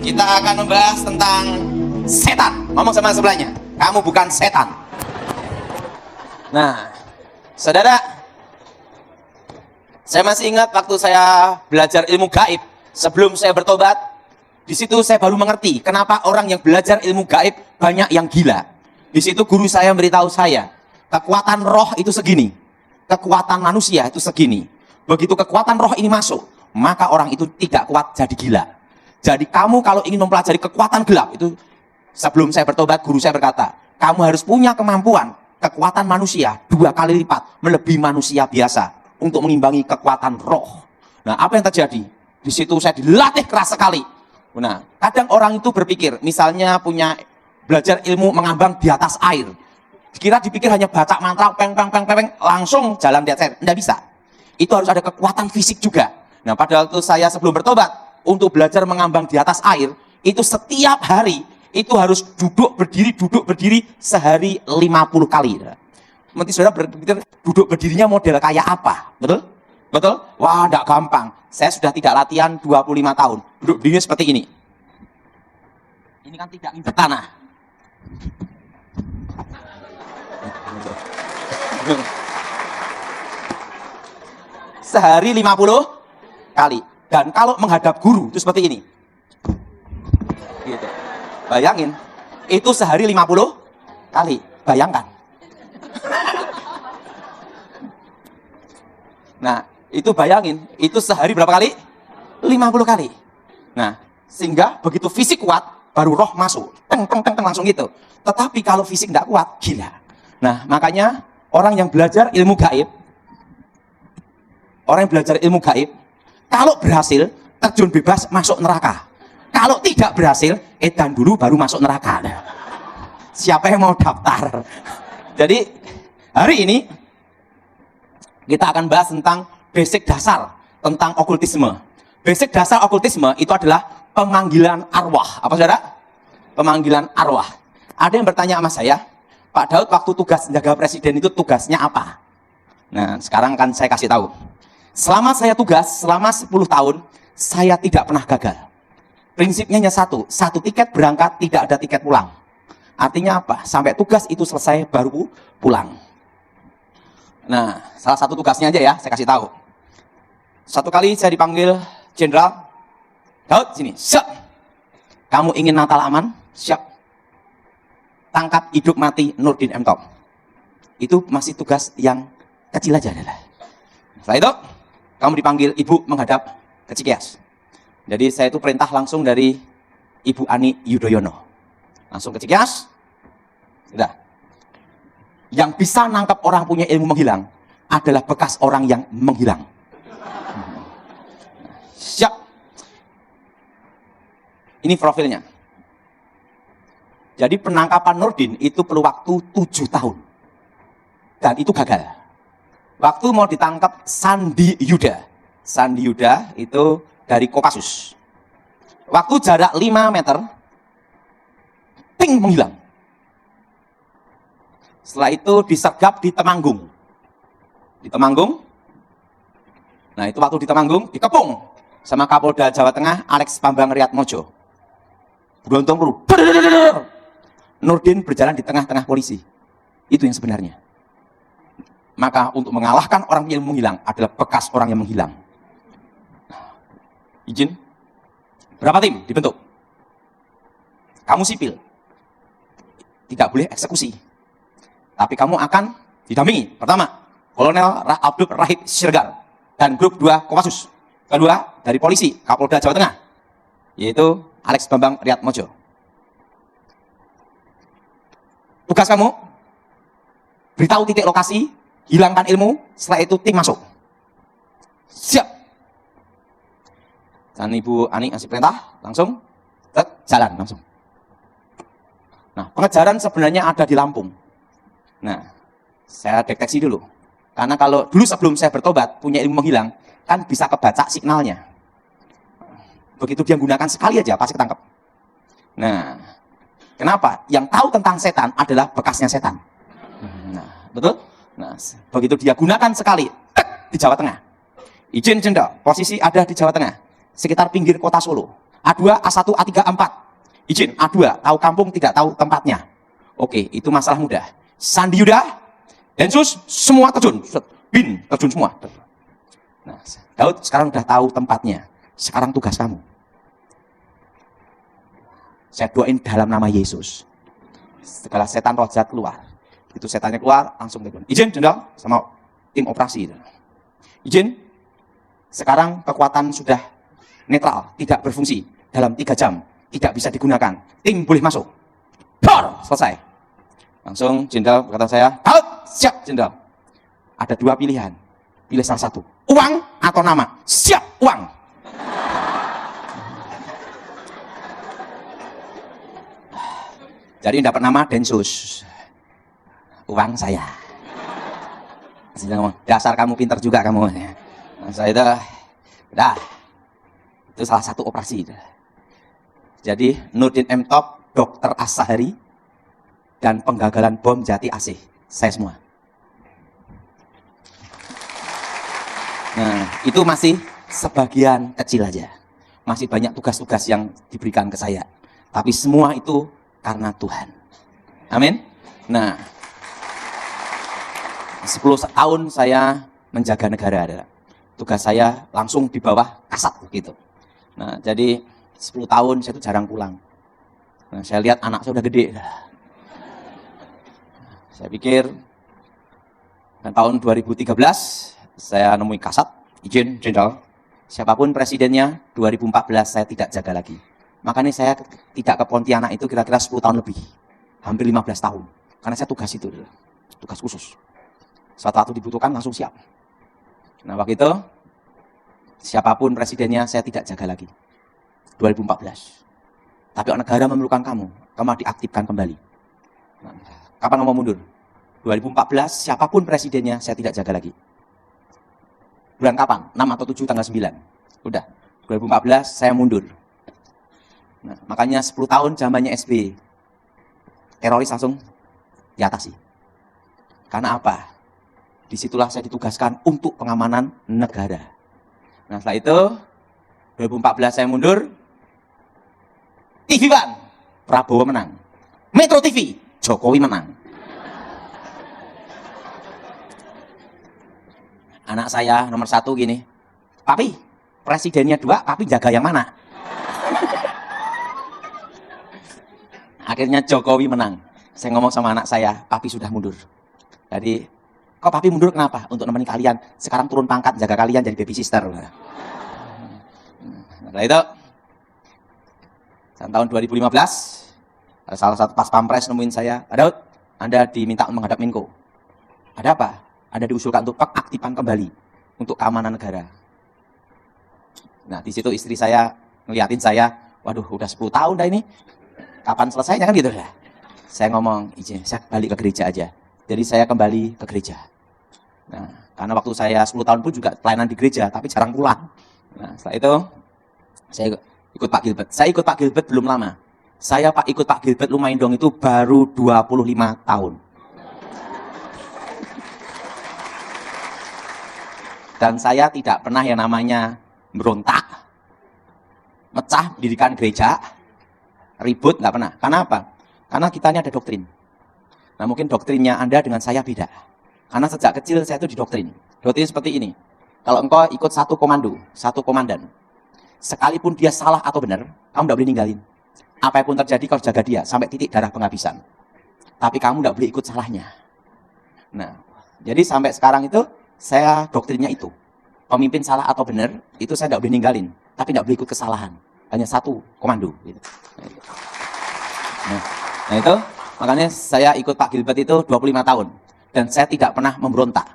Kita akan membahas tentang setan. Ngomong sama sebelahnya, kamu bukan setan. Nah, saudara, saya masih ingat waktu saya belajar ilmu gaib sebelum saya bertobat. Di situ saya baru mengerti kenapa orang yang belajar ilmu gaib banyak yang gila. Di situ guru saya memberitahu saya, kekuatan roh itu segini, kekuatan manusia itu segini. Begitu kekuatan roh ini masuk, maka orang itu tidak kuat jadi gila. Jadi kamu kalau ingin mempelajari kekuatan gelap itu, sebelum saya bertobat, guru saya berkata, kamu harus punya kemampuan, kekuatan manusia 2 kali lipat, melebihi manusia biasa, untuk mengimbangi kekuatan roh. Nah, apa yang terjadi? Di situ saya dilatih keras sekali. Nah, kadang orang itu berpikir, misalnya punya belajar ilmu mengambang di atas air. Dipikir hanya baca mantra, peng, langsung jalan di atas air. Tidak bisa. Itu harus ada kekuatan fisik juga. Nah, pada waktu saya sebelum bertobat, untuk belajar mengambang di atas air, itu setiap hari, itu harus duduk berdiri sehari 50 kali. Nanti saudara berpikir, duduk berdirinya model kayak apa? Betul? Betul? Wah, tidak gampang. Saya sudah tidak latihan 25 tahun. Duduk berdirinya seperti ini. Ini kan tidak nginjek tanah. Sehari 50 kali. Dan kalau menghadap guru itu seperti ini. Gitu. Bayangin, itu sehari 50 kali. Bayangkan. Nah, itu bayangin, itu sehari berapa kali? 50 kali. Nah, sehingga begitu fisik kuat, baru roh masuk. Teng, langsung gitu. Tetapi kalau fisik tidak kuat, gila. Nah, makanya orang yang belajar ilmu gaib, kalau berhasil, terjun bebas masuk neraka. Kalau tidak berhasil, edan dulu baru masuk neraka. Nah, siapa yang mau daftar? Jadi, hari ini, kita akan bahas tentang basic dasar, tentang okultisme. Basic dasar okultisme itu adalah pemanggilan arwah. Apa saudara? Pemanggilan arwah. Ada yang bertanya sama saya, Pak Daud waktu tugas jaga presiden itu tugasnya apa? Nah, sekarang kan saya kasih tahu. Selama saya tugas, selama 10 tahun, saya tidak pernah gagal. Prinsipnya hanya satu tiket berangkat, tidak ada tiket pulang. Artinya apa? Sampai tugas itu selesai, baru pulang. Nah, salah satu tugasnya aja ya, saya kasih tahu. Satu kali saya dipanggil jenderal, Daud, sini, siap. Kamu ingin Natal aman? Siap. Tangkap hidup mati Nurdin M. Top. Itu masih tugas yang kecil aja. Setelah itu, kamu dipanggil ibu menghadap ke Cikeas. Jadi saya itu perintah langsung dari Ibu Ani Yudhoyono. Langsung ke Cikeas. Sudah. Yang bisa nangkap orang punya ilmu menghilang adalah bekas orang yang menghilang. Siap. Ini profilnya. Jadi penangkapan Nurdin itu perlu waktu 7 tahun. Dan itu gagal. Waktu mau ditangkap Sandi Yuda. Sandi Yuda itu dari Kopassus. Waktu jarak 5 meter, ting, menghilang. Setelah itu disergap di Temanggung. Di Temanggung. Nah, itu waktu di Temanggung dikepung sama Kapolda Jawa Tengah Alex Bambang Riyatmojo. Beruntung perlu. Nurdin berjalan di tengah-tengah polisi. Itu yang sebenarnya. Maka untuk mengalahkan orang yang menghilang adalah bekas orang yang menghilang. Izin. Berapa tim dibentuk? Kamu sipil. Tidak boleh eksekusi. Tapi kamu akan didampingi. Pertama, Kolonel Abdul Rahib Sirgar dan grup 2 Kopassus. Kedua, dari polisi, Kapolda Jawa Tengah, yaitu Alex Bambang Riyatmojo. Tugas kamu, beritahu titik lokasi, hilangkan ilmu, setelah itu tim masuk. Siap. Dan Ibu Ani ngasih perintah, langsung jalan langsung. Nah, pengejaran sebenarnya ada di Lampung. Nah, saya deteksi dulu. Karena kalau dulu sebelum saya bertobat, punya ilmu menghilang, kan bisa kebaca signalnya. Begitu dia gunakan sekali aja, pasti ketangkep. Nah, kenapa? Yang tahu tentang setan adalah bekasnya setan. Nah, betul? Nah, begitu dia gunakan sekali, di Jawa Tengah. Izin jenderal, posisi ada di Jawa Tengah, sekitar pinggir kota Solo. A2, A1, A3, A4. Izin, A2, tahu kampung tidak tahu tempatnya. Oke, itu masalah mudah. Sandi Yuda, Densus, semua terjun. Bin, terjun semua. Nah, Daud sekarang udah tahu tempatnya. Sekarang tugas kamu. Saya doain dalam nama Yesus. Segala setan roh jahat keluar. Itu setannya keluar, langsung terjun. Izin, jenderal, sama tim operasi. Izin, sekarang kekuatan sudah netral, tidak berfungsi. Dalam 3 jam, tidak bisa digunakan. Tim boleh masuk. Dor, selesai. Langsung jenderal berkata saya, Daud, siap jenderal. Ada 2 pilihan. Pilih salah satu. Uang atau nama? Siap, uang. Jadi dapat nama Densus. Uang saya. Dasar kamu pintar juga kamu. Nah, saya itu, udah. Itu salah satu operasi. Jadi Nurdin M. Top, Dr. Asahari, dan penggagalan bom Jati Asih. Saya semua. Nah, itu masih sebagian kecil aja. Masih banyak tugas-tugas yang diberikan ke saya. Tapi semua itu karena Tuhan. Amin. Nah, 10 tahun saya menjaga negara. Tugas saya langsung di bawah Kasat gitu. Nah, jadi 10 tahun saya itu jarang pulang. Nah, saya lihat anak saya udah gede. Saya pikir dan tahun 2013 saya nemui Kasat, izin jenderal, siapapun presidennya 2014 saya tidak jaga lagi. Makanya saya tidak ke Pontianak itu kira-kira 10 tahun lebih. Hampir 15 tahun. Karena saya tugas itu, tugas khusus. Suatu waktu dibutuhkan langsung siap. Nah, waktu itu siapapun presidennya saya tidak jaga lagi. 2014. Tapi negara memerlukan kamu diaktifkan kembali. Nah, kapan kamu mau mundur? 2014 siapapun presidennya saya tidak jaga lagi. Bulan kapan? 6 atau 7 tanggal 9. Udah. 2014 saya mundur. Nah, makanya 10 tahun zamannya SBY. Teroris langsung diatasi. Karena apa? Disitulah saya ditugaskan untuk pengamanan negara. Nah, setelah itu 2014 saya mundur. TV One, Prabowo menang. Metro TV, Jokowi menang. Anak saya nomor 1 gini, Papi, presidennya 2, Papi jaga yang mana? Akhirnya Jokowi menang. Saya ngomong sama anak saya, Papi sudah mundur. Jadi, kok Papi mundur kenapa? Untuk nemenin kalian. Sekarang turun pangkat, jaga kalian jadi baby sister. Nah, itu tahun 2015, salah satu pas pampres nemuin saya, Daud, Anda diminta menghadap Menko. Ada apa? Anda diusulkan untuk pengaktifan kembali untuk keamanan negara. Nah, di situ istri saya ngeliatin saya, waduh, udah 10 tahun dah ini. Kapan selesainya kan gitu lah. Saya ngomong, izin, saya balik ke gereja aja. Jadi saya kembali ke gereja. Nah, karena waktu saya 10 tahun pun juga pelayanan di gereja, tapi jarang pulang. Nah, setelah itu, saya ikut Pak Gilbert. Saya ikut Pak Gilbert belum lama. Saya ikut Pak Gilbert lumayan dong itu baru 25 tahun. Dan saya tidak pernah yang namanya berontak, mecah, dirikan gereja, ribut, nggak pernah. Karena apa? Karena kita ini ada doktrin. Nah, mungkin doktrinnya Anda dengan saya beda. Karena sejak kecil saya itu didoktrin. Doktrin seperti ini. Kalau engkau ikut satu komando, satu komandan, sekalipun dia salah atau benar, kamu tidak boleh ninggalin. Apa pun terjadi, kau jaga dia sampai titik darah penghabisan. Tapi kamu tidak boleh ikut salahnya. Nah, jadi sampai sekarang itu, saya doktrinnya itu. Pemimpin salah atau benar, itu saya tidak boleh ninggalin. Tapi tidak boleh ikut kesalahan. Hanya satu komando. Gitu. Nah, itu, makanya saya ikut Pak Gilbert itu 25 tahun. Dan saya tidak pernah memberontak.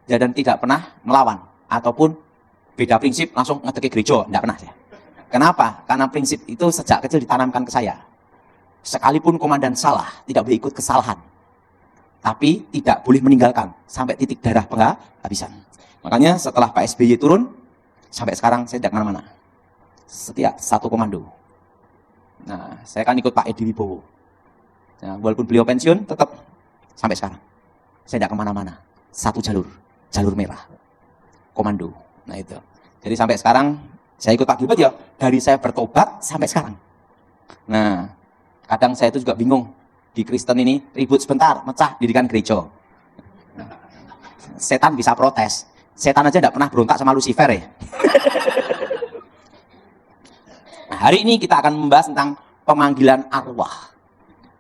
Dan tidak pernah melawan. Ataupun beda prinsip, langsung ngedeki gereja. Tidak pernah saya. Kenapa? Karena prinsip itu sejak kecil ditanamkan ke saya. Sekalipun komandan salah, tidak boleh ikut kesalahan. Tapi tidak boleh meninggalkan sampai titik darah penghabisan. Makanya setelah Pak SBY turun, sampai sekarang saya tidak kemana-mana. Setiap satu komando. Nah, saya kan ikut Pak Edi Wibowo. Nah, walaupun beliau pensiun, tetap sampai sekarang. Saya tidak kemana-mana. Satu jalur merah. Komando. Nah itu. Jadi sampai sekarang, Saya ikut paguyuban ya dari saya bertobat sampai sekarang. Nah, kadang saya itu juga bingung. Di Kristen ini ribut sebentar, mecah dirikan gereja. Setan bisa protes. Setan aja tidak pernah berontak sama Lucifer ya. Nah, hari ini kita akan membahas tentang pemanggilan arwah.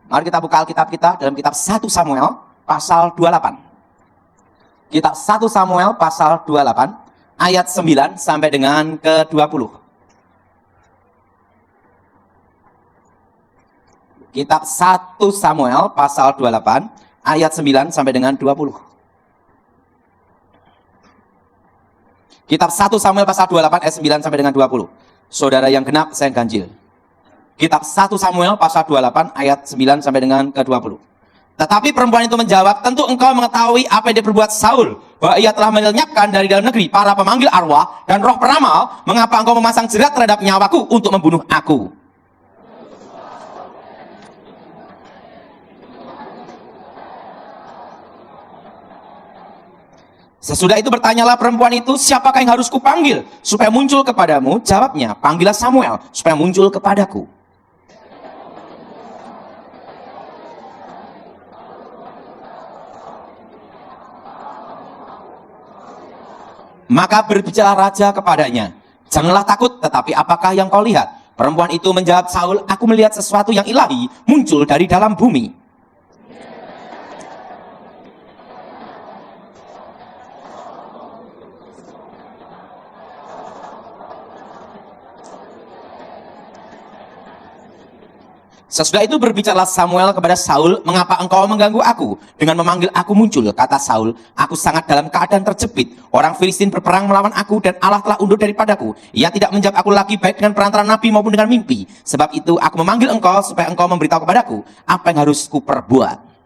Mari kita buka Alkitab kita dalam kitab 1 Samuel pasal 28. Kitab 1 Samuel pasal 28 ayat 9 sampai dengan ke-20. Kitab 1 Samuel pasal 28 ayat 9 sampai dengan 20. Kitab 1 Samuel pasal 28 ayat 9 sampai dengan 20. Saudara yang genap, saya ganjil. Kitab 1 Samuel pasal 28 ayat 9 sampai dengan ke-20. Tetapi perempuan itu menjawab, tentu engkau mengetahui apa yang diperbuat Saul, bahwa ia telah melenyapkan dari dalam negeri para pemanggil arwah dan roh peramal. Mengapa engkau memasang jerat terhadap nyawaku untuk membunuh aku? Sesudah itu bertanyalah perempuan itu, siapakah yang harus kupanggil supaya muncul kepadamu? Jawabnya, panggillah Samuel supaya muncul kepadaku. Maka berbicara raja kepadanya, janganlah takut, tetapi apakah yang kau lihat? Perempuan itu menjawab Saul, aku melihat sesuatu yang ilahi muncul dari dalam bumi. Sesudah itu berbicaralah Samuel kepada Saul, mengapa engkau mengganggu aku dengan memanggil aku muncul? Kata Saul, aku sangat dalam keadaan terjepit. Orang Filistin berperang melawan aku dan Allah telah undur daripadaku. Ia tidak menjawab aku lagi baik dengan perantara nabi maupun dengan mimpi. Sebab itu aku memanggil engkau supaya engkau memberitahu kepadaku apa yang harus kuperbuat.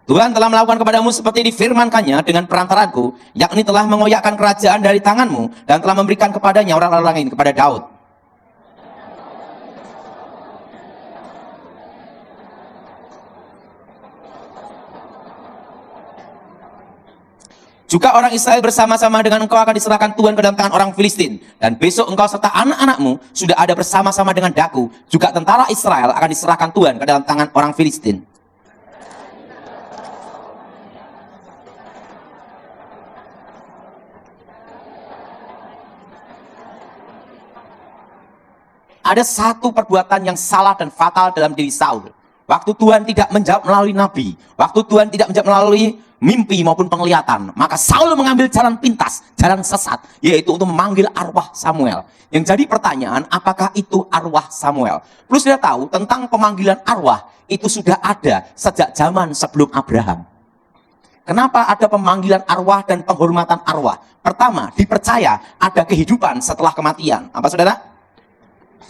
Tuhan telah melakukan kepadamu seperti difirmankannya dengan perantaranku, yakni telah mengoyakkan kerajaan dari tanganmu dan telah memberikan kepadanya orang-orang lain, kepada Daud. Juga orang Israel bersama-sama dengan engkau akan diserahkan Tuhan ke dalam tangan orang Filistin. Dan besok engkau serta anak-anakmu sudah ada bersama-sama dengan daku. Juga tentara Israel akan diserahkan Tuhan ke dalam tangan orang Filistin. Ada satu perbuatan yang salah dan fatal dalam diri Saul. Waktu Tuhan tidak menjawab melalui nabi, waktu Tuhan tidak menjawab melalui mimpi maupun penglihatan, maka Saul mengambil jalan pintas, jalan sesat, yaitu untuk memanggil arwah Samuel. Yang jadi pertanyaan, apakah itu arwah Samuel? Perlu sudah tahu tentang pemanggilan arwah, itu sudah ada sejak zaman sebelum Abraham. Kenapa ada pemanggilan arwah dan penghormatan arwah? Pertama, dipercaya ada kehidupan setelah kematian. Apa saudara?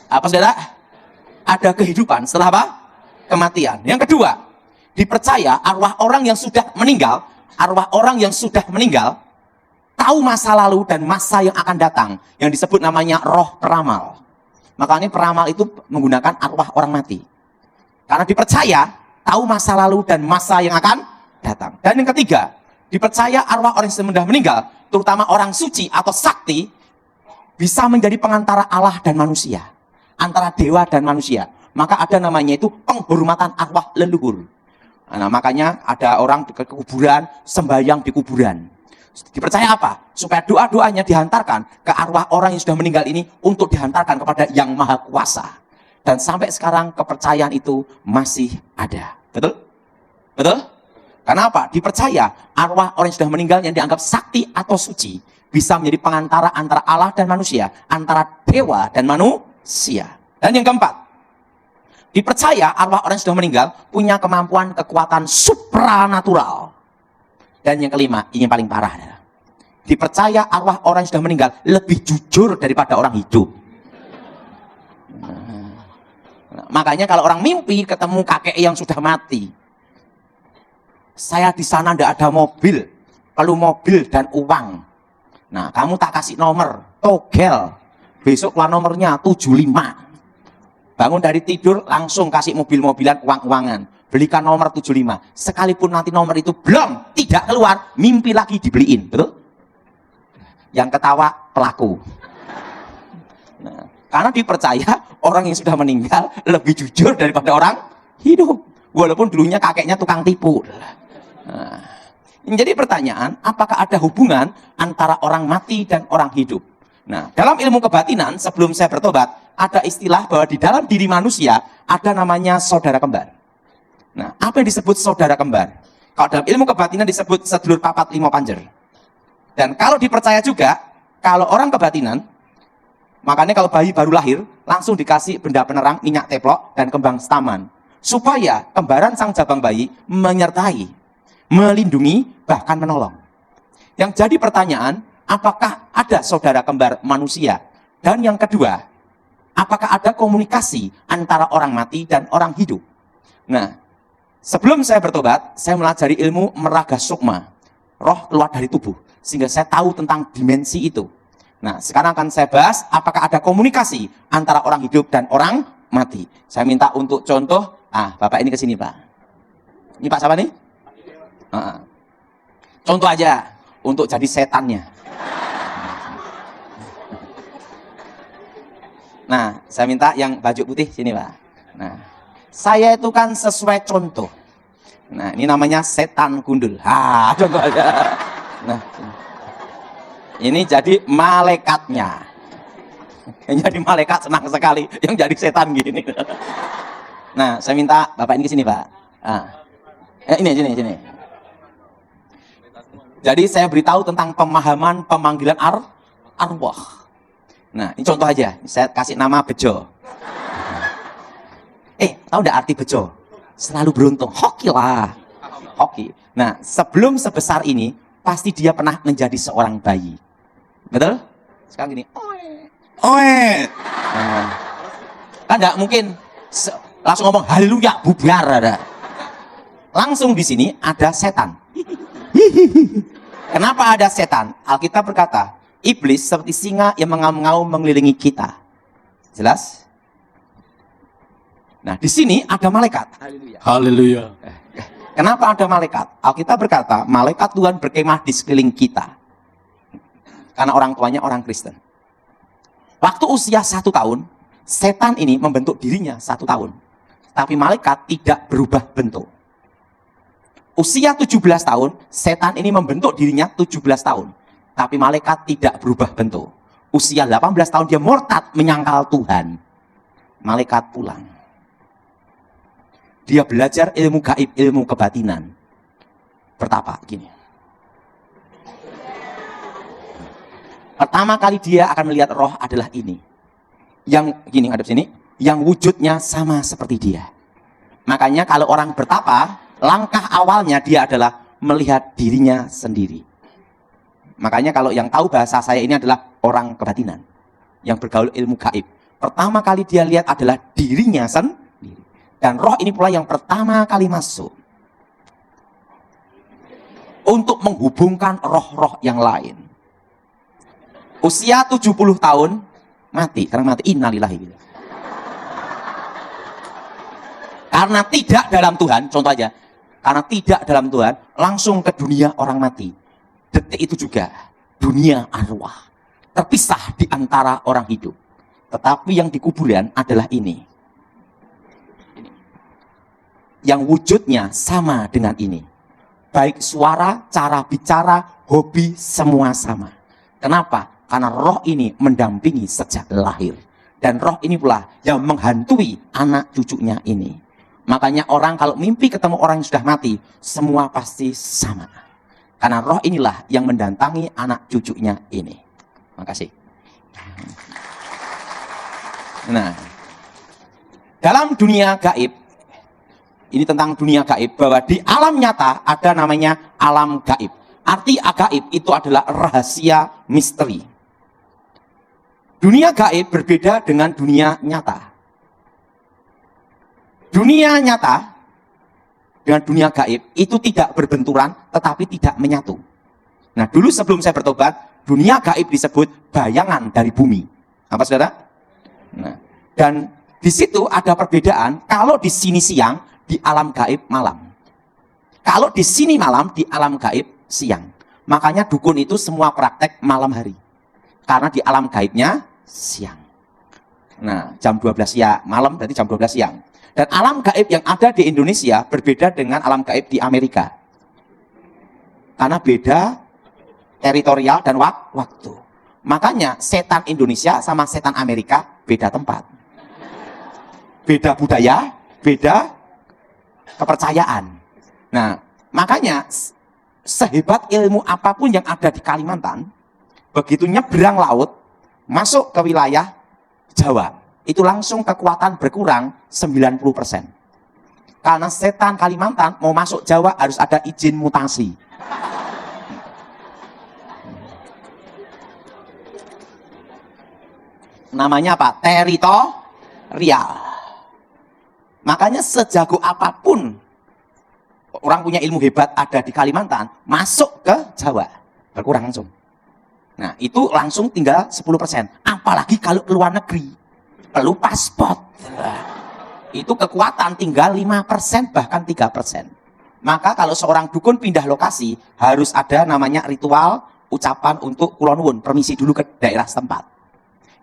Apa saudara? Ada kehidupan setelah apa? Kematian. Yang kedua, dipercaya arwah orang yang sudah meninggal, tahu masa lalu dan masa yang akan datang, yang disebut namanya roh peramal. Makanya peramal itu menggunakan arwah orang mati. Karena dipercaya tahu masa lalu dan masa yang akan datang. Dan yang ketiga, dipercaya arwah orang yang sudah meninggal, terutama orang suci atau sakti, bisa menjadi pengantara Allah dan manusia, antara dewa dan manusia. Maka ada namanya itu penghormatan arwah leluhur. Nah, makanya ada orang ke kuburan, sembahyang di kuburan. Dipercaya apa? Supaya doa-doanya dihantarkan ke arwah orang yang sudah meninggal ini untuk dihantarkan kepada Yang Maha Kuasa. Dan sampai sekarang kepercayaan itu masih ada. Betul? Betul? Karena apa? Dipercaya arwah orang yang sudah meninggal yang dianggap sakti atau suci bisa menjadi pengantara antara Allah dan manusia, antara dewa dan manusia. Dan yang keempat, dipercaya arwah orang yang sudah meninggal punya kemampuan kekuatan supranatural. Dan yang kelima, ini yang paling parah adalah dipercaya arwah orang yang sudah meninggal lebih jujur daripada orang hidup. Makanya kalau orang mimpi ketemu kakek yang sudah mati, saya di sana tidak ada mobil, perlu mobil dan uang. Nah, kamu tak kasih nomor, togel. Besok keluar nomornya 75. Bangun dari tidur langsung kasih mobil-mobilan, uang-uangan. belikan nomor 75. Sekalipun nanti nomor itu belum, tidak keluar, mimpi lagi dibeliin. Betul? Yang ketawa pelaku. Nah, karena dipercaya orang yang sudah meninggal lebih jujur daripada orang hidup. Walaupun dulunya kakeknya tukang tipu. Nah, jadi pertanyaan, apakah ada hubungan antara orang mati dan orang hidup? Nah, dalam ilmu kebatinan, sebelum saya bertobat, ada istilah bahwa di dalam diri manusia ada namanya saudara kembar. Nah, apa yang disebut saudara kembar? Kalau dalam ilmu kebatinan disebut sedulur papat limo panjer. Dan kalau dipercaya juga, kalau orang kebatinan, makanya kalau bayi baru lahir, langsung dikasih benda penerang, minyak teplok, dan kembang staman. Supaya kembaran sang jabang bayi menyertai, melindungi, bahkan menolong. Yang jadi pertanyaan, apakah ada saudara kembar manusia? Dan yang kedua, apakah ada komunikasi antara orang mati dan orang hidup? Nah, sebelum saya bertobat, saya melajari ilmu meraga sukma, roh keluar dari tubuh, sehingga saya tahu tentang dimensi itu. Nah, sekarang akan saya bahas apakah ada komunikasi antara orang hidup dan orang mati. Saya minta untuk contoh, Bapak ini ke sini, Pak. Ini Pak siapa nih? Contoh aja untuk jadi setannya. Nah, saya minta yang baju putih sini, Pak. Nah, saya itu kan sesuai contoh. Nah, ini namanya setan gundul. Contoh aja. Nah, ini jadi malaikatnya. Yang jadi malaikat senang sekali, yang jadi setan gini. Nah, saya minta Bapak ini ke sini, Pak. Ini sini. Jadi saya beritahu tentang pemahaman pemanggilan arwah. Nah, ini contoh aja. Saya kasih nama Bejo. Tahu enggak arti Bejo? Selalu beruntung. Hoki lah. Hoki. Nah, sebelum sebesar ini, pasti dia pernah menjadi seorang bayi. Betul? Sekarang gini. Oe. Nah, kan enggak mungkin langsung ngomong haleluya, bubar ada. Langsung di sini ada setan. Kenapa ada setan? Alkitab berkata, iblis seperti singa yang mengaum-ngaum mengelilingi kita. Jelas? Nah, di sini ada malaikat. Haleluya. Kenapa ada malaikat? Alkitab berkata, malaikat Tuhan berkemah di sekeliling kita. Karena orang tuanya orang Kristen. Waktu usia 1 tahun, setan ini membentuk dirinya 1 tahun. Tapi malaikat tidak berubah bentuk. Usia 17 tahun, setan ini membentuk dirinya 17 tahun. Tapi malaikat tidak berubah bentuk. Usia 18 tahun dia murtad menyangkal Tuhan. Malaikat pulang. Dia belajar ilmu gaib, ilmu kebatinan. Pertama gini. Pertama kali dia akan melihat roh adalah ini. Yang gini ngadep sini, yang wujudnya sama seperti dia. Makanya kalau orang bertapa, langkah awalnya dia adalah melihat dirinya sendiri. Makanya kalau yang tahu bahasa saya ini adalah orang kebatinan yang bergaul ilmu gaib. Pertama kali dia lihat adalah dirinya sendiri. Dan roh ini pula yang pertama kali masuk untuk menghubungkan roh-roh yang lain. Usia 70 tahun mati, karena mati innalillahi. Karena tidak dalam Tuhan, contoh aja. Karena tidak dalam Tuhan, langsung ke dunia orang mati. Detik itu juga dunia arwah terpisah di antara orang hidup. Tetapi yang di kuburan adalah ini. Yang wujudnya sama dengan ini. Baik suara, cara bicara, hobi, semua sama. Kenapa? Karena roh ini mendampingi sejak lahir. Dan roh ini pula yang menghantui anak cucunya ini. Makanya orang kalau mimpi ketemu orang yang sudah mati, semua pasti sama. Karena roh inilah yang mendatangi anak cucunya ini. Makasih. Nah, dalam dunia gaib, ini tentang dunia gaib, bahwa di alam nyata ada namanya alam gaib. Arti gaib itu adalah rahasia misteri. Dunia gaib berbeda dengan dunia nyata. Dunia nyata dengan dunia gaib itu tidak berbenturan tetapi tidak menyatu. Nah, dulu sebelum saya bertobat, dunia gaib disebut bayangan dari bumi. Apa saudara? Nah, dan di situ ada perbedaan. Kalau di sini siang, di alam gaib malam. Kalau di sini malam, di alam gaib siang. Makanya dukun itu semua praktek malam hari. Karena di alam gaibnya siang. Nah, jam 12 siang, malam berarti jam 12 siang. Dan alam gaib yang ada di Indonesia berbeda dengan alam gaib di Amerika. Karena beda teritorial dan waktu. Makanya setan Indonesia sama setan Amerika beda tempat. Beda budaya, beda kepercayaan. Nah, makanya sehebat ilmu apapun yang ada di Kalimantan, begitu nyebrang laut, masuk ke wilayah Jawa, itu langsung kekuatan berkurang 90%. Karena setan Kalimantan mau masuk Jawa harus ada izin mutasi. Namanya apa? Teritorial. Makanya sejago apapun orang punya ilmu hebat ada di Kalimantan, masuk ke Jawa, berkurang langsung. Nah, itu langsung tinggal 10%. Apalagi kalau ke luar negeri, perlu paspor. Itu kekuatan tinggal 5%, bahkan 3%. Maka kalau seorang dukun pindah lokasi, harus ada namanya ritual, ucapan untuk kulon nuwun, permisi dulu ke daerah setempat.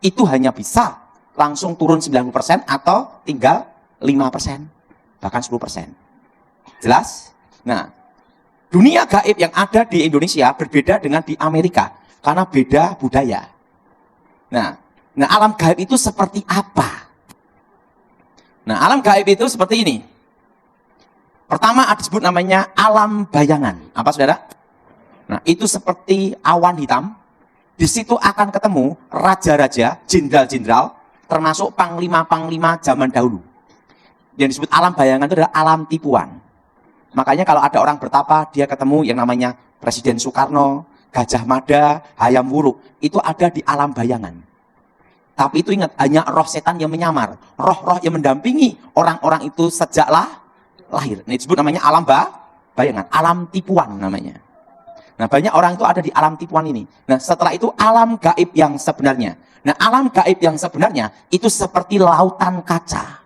Itu hanya bisa langsung turun 90% atau tinggal 5%, bahkan 10%. Jelas? Nah, dunia gaib yang ada di Indonesia berbeda dengan di Amerika karena beda budaya. Nah, alam gaib itu seperti apa? Nah, alam gaib itu seperti ini. Pertama disebut namanya alam bayangan. Apa, saudara? Nah, itu seperti awan hitam. Di situ akan ketemu raja-raja, jenderal-jenderal, termasuk panglima-panglima zaman dahulu. Yang disebut alam bayangan itu adalah alam tipuan. Makanya kalau ada orang bertapa, dia ketemu yang namanya Presiden Soekarno, Gajah Mada, Hayam Wuruk, itu ada di alam bayangan. Tapi itu ingat, hanya roh setan yang menyamar, roh-roh yang mendampingi orang-orang itu sejak lahir. Ini disebut namanya alam bayangan, alam tipuan namanya. Nah, banyak orang itu ada di alam tipuan ini. Nah, setelah itu alam gaib yang sebenarnya. Nah, alam gaib yang sebenarnya itu seperti lautan kaca.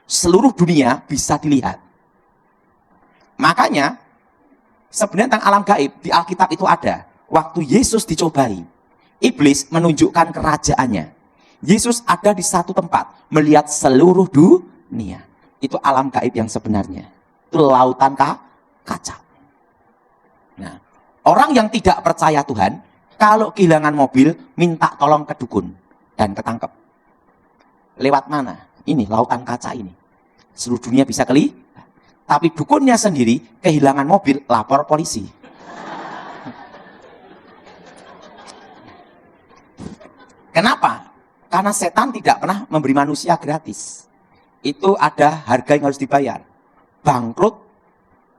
Seluruh dunia bisa dilihat. Makanya, sebenarnya tentang alam gaib, di Alkitab itu ada. Waktu Yesus dicobai, iblis menunjukkan kerajaannya. Yesus ada di satu tempat, melihat seluruh dunia. Itu alam gaib yang sebenarnya. Itu lautan kaca. Nah, orang yang tidak percaya Tuhan, kalau kehilangan mobil, minta tolong ke dukun dan ketangkep. Lewat mana? Ini, lautan kaca ini. Seluruh dunia bisa tapi dukunnya sendiri kehilangan mobil, lapor polisi. Kenapa? Karena setan tidak pernah memberi manusia gratis. Itu ada harga yang harus dibayar. Bangkrut,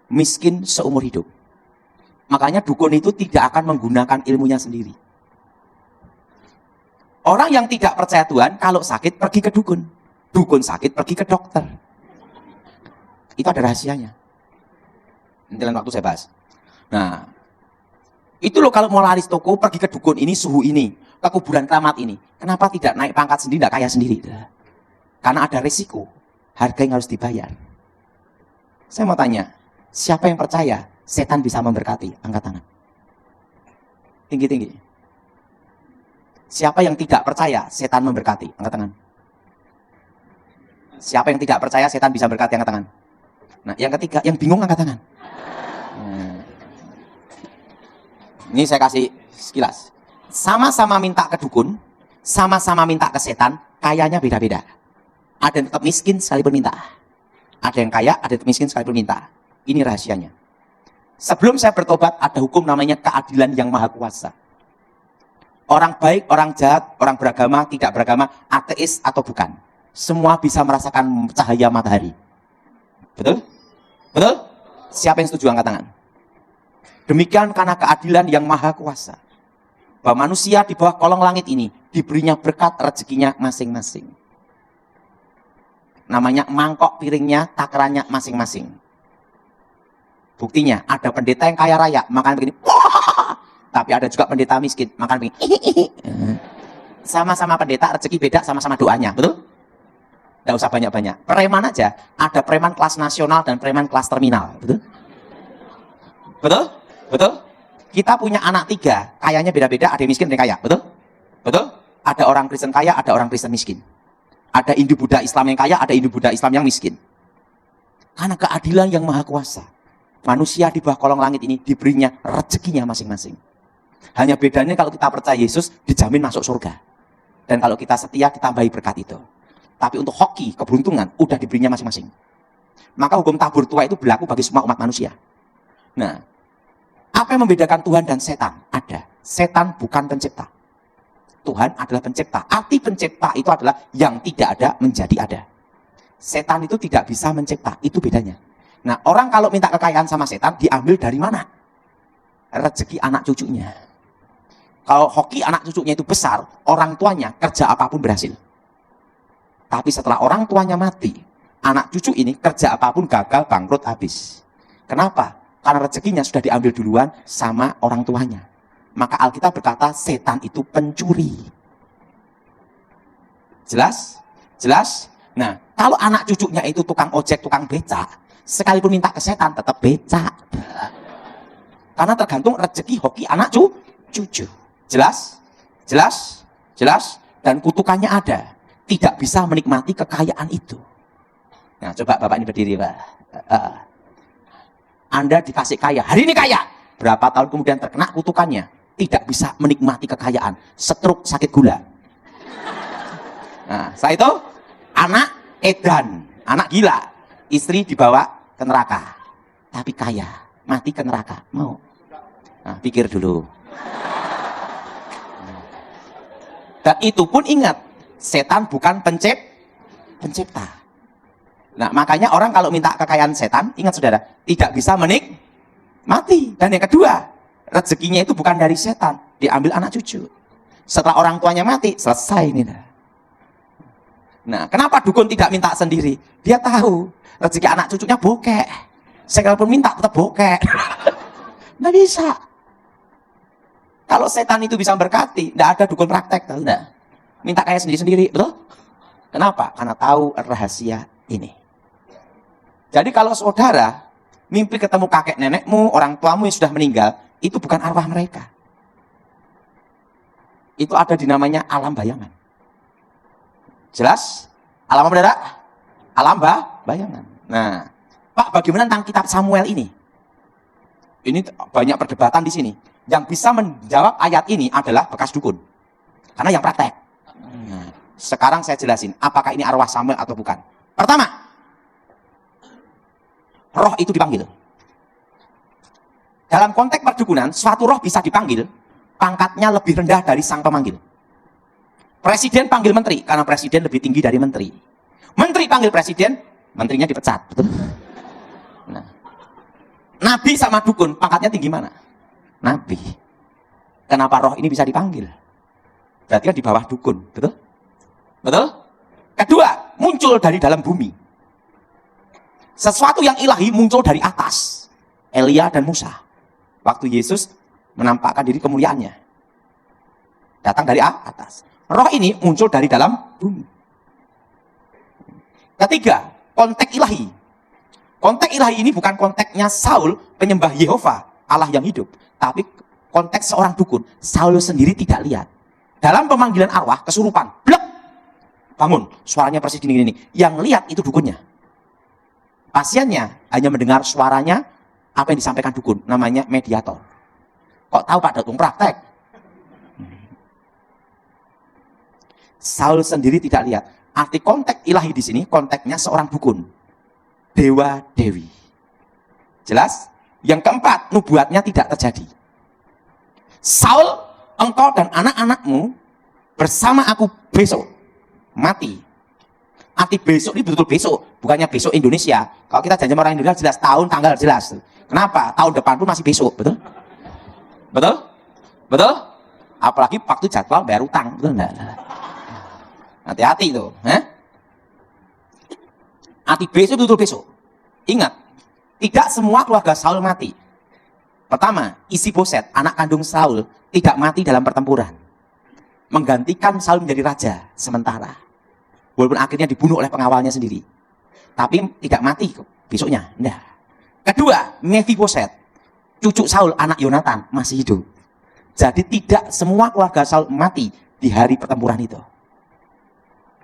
miskin seumur hidup. Makanya dukun itu tidak akan menggunakan ilmunya sendiri. Orang yang tidak percaya Tuhan, kalau sakit pergi ke dukun. Dukun sakit pergi ke dokter. Itu ada rahasianya. Nanti lain waktu saya bahas. Nah, itu loh kalau mau laris toko, pergi ke dukun ini, suhu ini, ke kuburan keramat ini. Kenapa tidak naik pangkat sendiri, tidak kaya sendiri? Karena ada resiko, harga yang harus dibayar. Saya mau tanya, siapa yang percaya setan bisa memberkati? Angkat tangan. Tinggi-tinggi. Siapa yang tidak percaya setan memberkati? Angkat tangan. Siapa yang tidak percaya setan bisa berkati? Angkat tangan. Nah, yang ketiga, yang bingung angkat tangan. Ini saya kasih sekilas. Sama-sama minta ke dukun, sama-sama minta ke setan, kayanya beda-beda. Ada yang tetap miskin sekalipun minta. Ada yang kaya, ada yang miskin sekalipun minta. Ini rahasianya. Sebelum saya bertobat, ada hukum namanya keadilan yang maha kuasa. Orang baik, orang jahat, orang beragama, tidak beragama, ateis atau bukan. Semua bisa merasakan cahaya matahari. Betul? Betul? Siapa yang setuju angkat tangan? Demikian karena keadilan yang maha kuasa. Bahwa manusia di bawah kolong langit ini diberinya berkat rezekinya masing-masing. Namanya mangkok piringnya, takarannya masing-masing. Buktinya ada pendeta yang kaya raya, makan begini. Tapi ada juga pendeta miskin, makan begini. Sama-sama pendeta, rezeki beda, sama-sama doanya. Betul? Nggak usah banyak-banyak. Preman aja, ada preman kelas nasional dan preman kelas terminal. Betul? Betul? Betul? Kita punya anak 3, kayanya beda-beda, ada yang miskin, ada yang kaya. Betul? Betul? Ada orang Kristen kaya, ada orang Kristen miskin. Ada Hindu Buddha Islam yang kaya, ada Hindu Buddha Islam yang miskin. Karena keadilan yang maha kuasa. Manusia di bawah kolong langit ini diberinya rezekinya masing-masing. Hanya bedanya kalau kita percaya Yesus, dijamin masuk surga. Dan kalau kita setia, ditambahi berkat itu. Tapi untuk hoki, keberuntungan, udah diberinya masing-masing. Maka hukum tabur tua itu berlaku bagi semua umat manusia. Nah, apa yang membedakan Tuhan dan setan? Ada. Setan bukan pencipta. Tuhan adalah pencipta. Arti pencipta itu adalah yang tidak ada menjadi ada. Setan itu tidak bisa mencipta. Itu bedanya. Nah, orang kalau minta kekayaan sama setan, diambil dari mana? Rezeki anak cucunya. Kalau hoki anak cucunya itu besar, orang tuanya kerja apapun berhasil. Tapi setelah orang tuanya mati, anak cucu ini kerja apapun gagal, bangkrut, habis. Kenapa? Karena rezekinya sudah diambil duluan sama orang tuanya. Maka Alkitab berkata setan itu pencuri. Jelas? Jelas? Nah, kalau anak cucunya itu tukang ojek, tukang becak, sekalipun minta ke setan tetap becak. Karena tergantung rezeki hoki anak cucu. Jelas? Jelas? Jelas? Dan kutukannya ada. Tidak bisa menikmati kekayaan itu. Nah, coba Bapak ini berdiri, Pak. Anda dikasih kaya, hari ini kaya. Berapa tahun kemudian terkena kutukannya. Tidak bisa menikmati kekayaan. Stroke, sakit gula. Nah, setelah itu, anak edan. Anak gila. Istri dibawa ke neraka. Tapi kaya. Mati ke neraka. Mau? Nah, pikir dulu. Dan itu pun ingat, setan bukan pencipta. Nah, makanya orang kalau minta kekayaan setan, ingat saudara, tidak bisa menikmati. Dan yang kedua, rezekinya itu bukan dari setan, diambil anak cucu. Setelah orang tuanya mati, selesai ini. Nah, kenapa dukun tidak minta sendiri? Dia tahu rezeki anak cucunya bokek. Sekalipun minta tetap bokek. Nggak bisa. Kalau setan itu bisa berkati, tidak ada dukun praktek, tahu enggak? Minta kaya sendiri-sendiri, betul? Kenapa? Karena tahu rahasia ini. Jadi kalau saudara mimpi ketemu kakek nenekmu, orang tuamu yang sudah meninggal, itu bukan arwah mereka. Itu ada di namanya alam bayangan. Jelas? Alam apa, saudara? Alam bayangan. Nah, Pak, bagaimana tentang kitab Samuel ini? Ini banyak perdebatan di sini. Yang bisa menjawab ayat ini adalah bekas dukun. Karena yang praktek. Nah, sekarang saya jelasin, apakah ini arwah Samuel atau bukan. Pertama, roh itu dipanggil. Dalam konteks perdukunan, suatu roh bisa dipanggil, pangkatnya lebih rendah dari sang pemanggil. Presiden panggil menteri, karena presiden lebih tinggi dari menteri. Menteri panggil presiden, menterinya dipecat. Betul? Nah, nabi sama dukun, pangkatnya tinggi mana? Nabi. Kenapa roh ini bisa dipanggil? Berarti kan di bawah dukun, betul? Betul? Kedua, muncul dari dalam bumi. Sesuatu yang ilahi muncul dari atas. Elia dan Musa. Waktu Yesus menampakkan diri kemuliaannya. Datang dari atas. Roh ini muncul dari dalam bumi. Ketiga, konteks ilahi. Konteks ilahi ini bukan konteksnya Saul, penyembah Yehova, Allah yang hidup. Tapi konteks seorang dukun, Saul sendiri tidak lihat. Dalam pemanggilan arwah, kesurupan, blek, bangun, suaranya persis gini-gini. Yang lihat itu dukunnya. Pasiennya hanya mendengar suaranya, apa yang disampaikan dukun, namanya mediator. Kok tahu Pak Dukun praktek? Saul sendiri tidak lihat. Arti konteks ilahi di sini, konteksnya seorang dukun. Dewa Dewi. Jelas? Yang keempat, nubuatnya tidak terjadi. Saul, engkau dan anak-anakmu bersama aku besok mati. Arti besok ini betul-betul besok, bukannya besok Indonesia. Kalau kita janji orang Indonesia jelas tahun, tanggal jelas. Kenapa? Tahun depan pun masih besok, betul? Betul? Betul? Apalagi waktu jadwal bayar utang, betul enggak? Hati-hati itu. Arti besok betul-betul besok. Ingat, tidak semua keluarga Saul mati. Pertama, Isi-Boset, anak kandung Saul, tidak mati dalam pertempuran. Menggantikan Saul menjadi raja sementara. Walaupun akhirnya dibunuh oleh pengawalnya sendiri. Tapi tidak mati besoknya. Nah. Kedua, Mephiboset, cucu Saul, anak Yonatan, masih hidup. Jadi tidak semua keluarga Saul mati di hari pertempuran itu.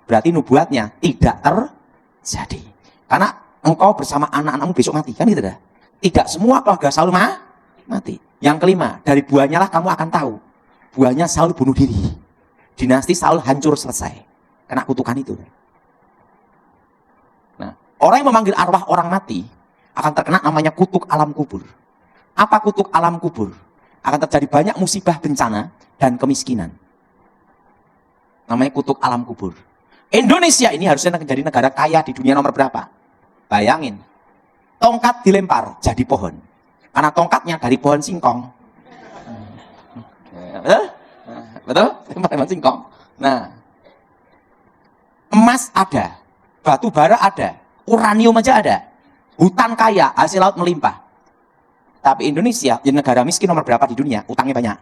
Berarti nubuatnya tidak terjadi. Karena engkau bersama anak-anakmu besok mati. Kan gitu dah. Tidak semua keluarga Saul mati. Yang kelima, dari buahnya lah kamu akan tahu. Buahnya Saul bunuh diri. Dinasti Saul hancur selesai. Kena kutukan itu. Nah, orang yang memanggil arwah orang mati akan terkena namanya kutuk alam kubur. Apa kutuk alam kubur? Akan terjadi banyak musibah, bencana, dan kemiskinan. Namanya kutuk alam kubur. Indonesia ini harusnya menjadi negara kaya di dunia nomor berapa? Bayangin. Tongkat dilempar jadi pohon. Karena tongkatnya dari pohon singkong. Betul? Betul? Lempar pohon singkong. Nah, emas ada, batu bara ada, uranium aja ada, hutan kaya, hasil laut melimpah. Tapi Indonesia, jadi negara miskin nomor berapa di dunia, utangnya banyak.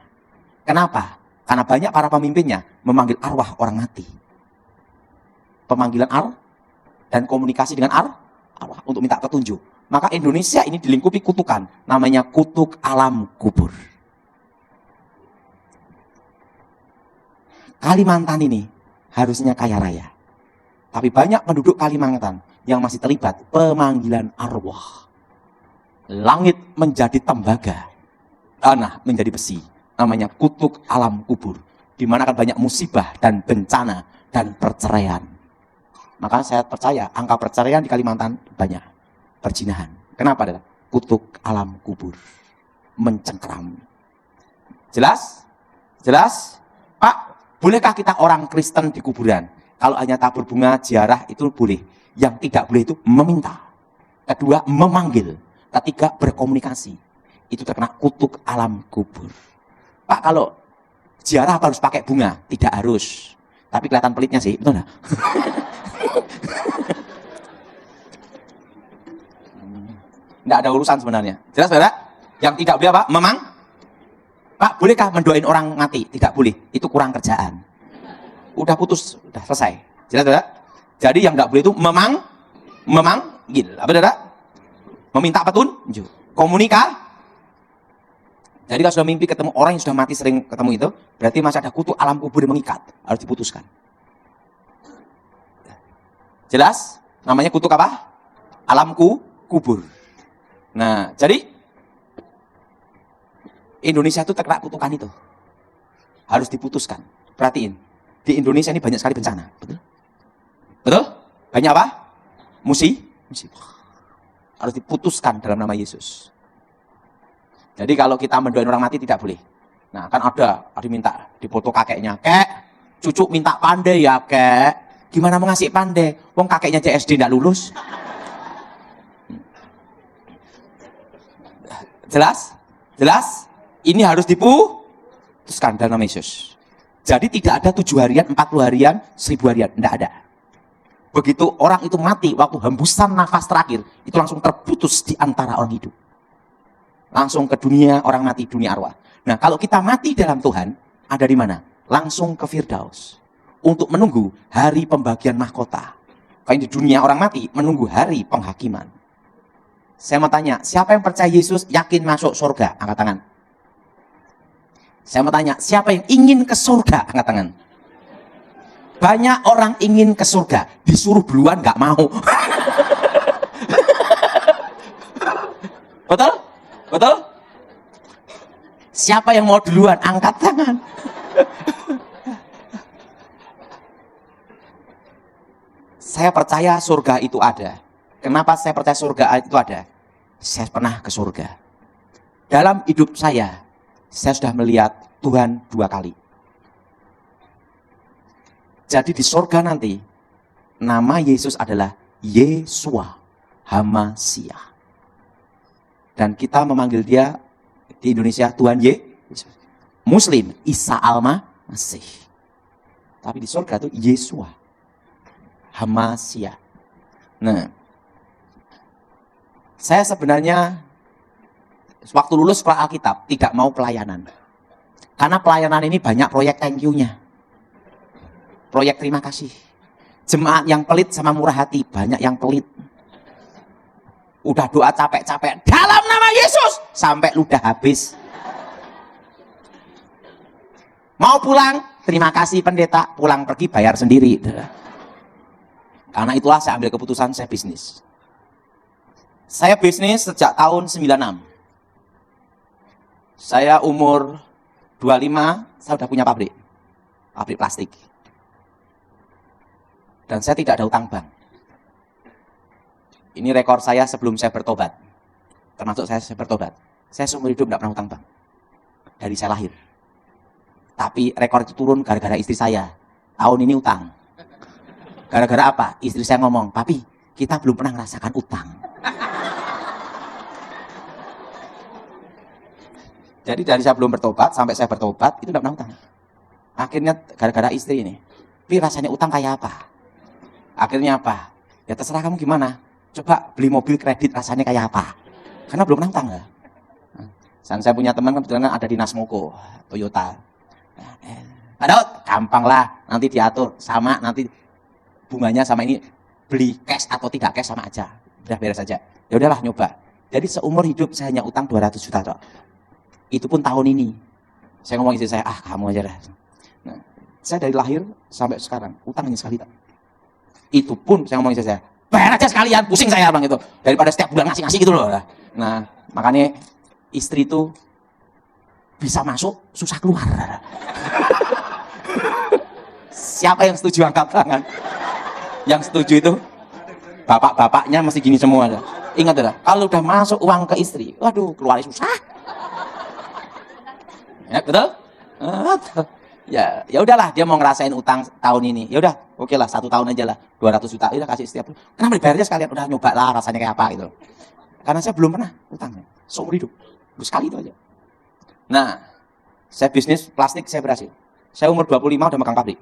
Kenapa? Karena banyak para pemimpinnya memanggil arwah orang mati. Pemanggilan dan komunikasi dengan arwah untuk minta petunjuk. Maka Indonesia ini dilingkupi kutukan, namanya kutuk alam kubur. Kalimantan ini harusnya kaya raya. Tapi banyak penduduk Kalimantan yang masih terlibat pemanggilan arwah. Langit menjadi tembaga, tanah menjadi besi. Namanya kutuk alam kubur. Di mana akan banyak musibah dan bencana dan perceraian. Maka saya percaya angka perceraian di Kalimantan banyak. Perzinahan. Kenapa? Adalah kutuk alam kubur. Mencengkram. Jelas? Jelas? Pak, bolehkah kita orang Kristen di kuburan? Kalau hanya tabur bunga, ziarah itu boleh. Yang tidak boleh itu meminta. Kedua, memanggil. Ketiga, berkomunikasi. Itu terkena kutuk alam kubur. Pak, kalau ziarah harus pakai bunga? Tidak harus. Tapi kelihatan pelitnya sih, betul nggak? Nggak ada urusan sebenarnya. Jelas, saudara? Yang tidak boleh apa? Pak, bolehkah mendoain orang mati? Tidak boleh. Itu kurang kerjaan. Udah putus, udah selesai. Jelas, saudara? Jadi yang nggak boleh itu memanggil. Apa, saudara? Meminta petunjuk. Jadi kalau sudah mimpi ketemu orang yang sudah mati sering ketemu itu, berarti masih ada kutuk alam kubur yang mengikat. Harus diputuskan. Jelas? Namanya kutuk apa? Alam kubur. Nah, jadi Indonesia itu terkena kutukan itu. Harus diputuskan. Perhatiin. Di Indonesia ini banyak sekali bencana. Betul? Betul? Banyak apa? Musibah. Harus diputuskan dalam nama Yesus. Jadi kalau kita mendoain orang mati tidak boleh. Nah, kan ada minta dipoto kakeknya. Kek, cucu minta pandai ya, kek. Gimana mau ngasih pandai? Wong kakeknya CSD enggak lulus. Jelas? Jelas? Ini harus diputuskan dalam nama Yesus. Jadi tidak ada 7 harian, 40 harian, 1000 harian. Tidak ada. Begitu orang itu mati, waktu hembusan nafas terakhir, itu langsung terputus di antara orang hidup. Langsung ke dunia orang mati, dunia arwah. Nah, kalau kita mati dalam Tuhan, ada di mana? Langsung ke Firdaus. Untuk menunggu hari pembagian mahkota. Kalau di dunia orang mati, menunggu hari penghakiman. Saya mau tanya, siapa yang percaya Yesus yakin masuk surga? Angkat tangan. Saya mau tanya, siapa yang ingin ke surga? Angkat tangan. Banyak orang ingin ke surga, disuruh duluan nggak mau. Betul? Betul? Siapa yang mau duluan? Angkat tangan. Saya percaya surga itu ada. Kenapa saya percaya surga itu ada? Saya pernah ke surga. Dalam hidup saya sudah melihat Tuhan 2 kali. Jadi di surga nanti, nama Yesus adalah Yesua Hamasyah. Dan kita memanggil dia di Indonesia Tuhan Yesus. Muslim, Isa Al-Masih. Tapi di surga itu Yesua Hamasyah. Nah, saya sebenarnya waktu lulus sekolah Alkitab tidak mau pelayanan. Karena pelayanan ini banyak proyek thank you-nya. Proyek terima kasih. Jemaat yang pelit sama murah hati, banyak yang pelit. Udah doa capek-capek, dalam nama Yesus, sampai ludah habis. Mau pulang, terima kasih pendeta, pulang pergi bayar sendiri. Karena itulah saya ambil keputusan, saya bisnis. Saya bisnis sejak tahun 96. Saya umur 25, saya udah punya pabrik plastik. Dan saya tidak ada utang bank. Ini rekor saya sebelum saya bertobat. Termasuk saya bertobat. Saya seumur hidup tidak pernah utang bank. Dari saya lahir. Tapi rekor itu turun gara-gara istri saya. Tahun ini utang. Gara-gara apa? Istri saya ngomong, papi, kita belum pernah merasakan utang. Jadi dari saya belum bertobat, sampai saya bertobat, itu tidak pernah utang. Akhirnya gara-gara istri ini. Tapi rasanya utang kayak apa? Akhirnya apa? Ya terserah kamu gimana. Coba beli mobil kredit rasanya kayak apa? Karena belum pernah utang ya. Dan saya punya teman kebetulan ada di Nasmoko, Toyota. Pak Daud, gampang lah, nanti diatur sama nanti bunganya sama ini, beli cash atau tidak cash sama aja, udah beres aja. Ya udahlah nyoba. Jadi seumur hidup saya hanya utang 200 juta toh. Itu pun tahun ini. Saya ngomong istri saya, kamu aja dah. Nah, saya dari lahir sampai sekarang utang hanya sekali tak. Itu pun saya ngomong istri saya, bayar aja sekalian, pusing saya bang itu, daripada setiap bulan ngasih-ngasih gitu loh. Nah, makanya istri itu bisa masuk, susah keluar. Siapa yang setuju angkat tangan? Yang setuju itu bapak-bapaknya masih gini semua. Ingat ya, kalau udah masuk uang ke istri, waduh keluarnya susah. Ya betul? Ya udahlah, dia mau ngerasain utang tahun ini. Ya udah, oke lah 1 tahun aja lah, 200 juta. Udah kasih setiap. Kenapa dibayarnya sekalian? Udah nyoba lah rasanya kayak apa gitu. Karena saya belum pernah utang, seumur hidup, sekali itu aja. Nah, saya bisnis plastik, saya berhasil. Saya umur 25 udah megang pabrik.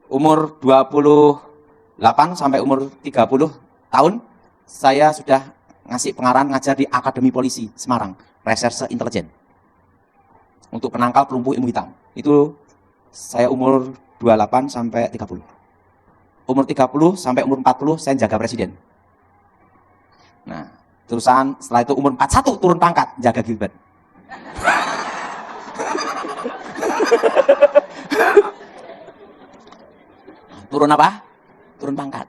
Umur 28 sampai umur 30 tahun, saya sudah ngasih pengarahan ngajar di Akademi Polisi Semarang, Reserse Intelijen. Untuk penangkal pelumpuh ilmu hitam. Itu saya umur 28 sampai 30. Umur 30 sampai umur 40 saya jaga presiden. Nah, terusan setelah itu umur 41 turun pangkat, jaga Gilbert. Turun apa? Turun pangkat.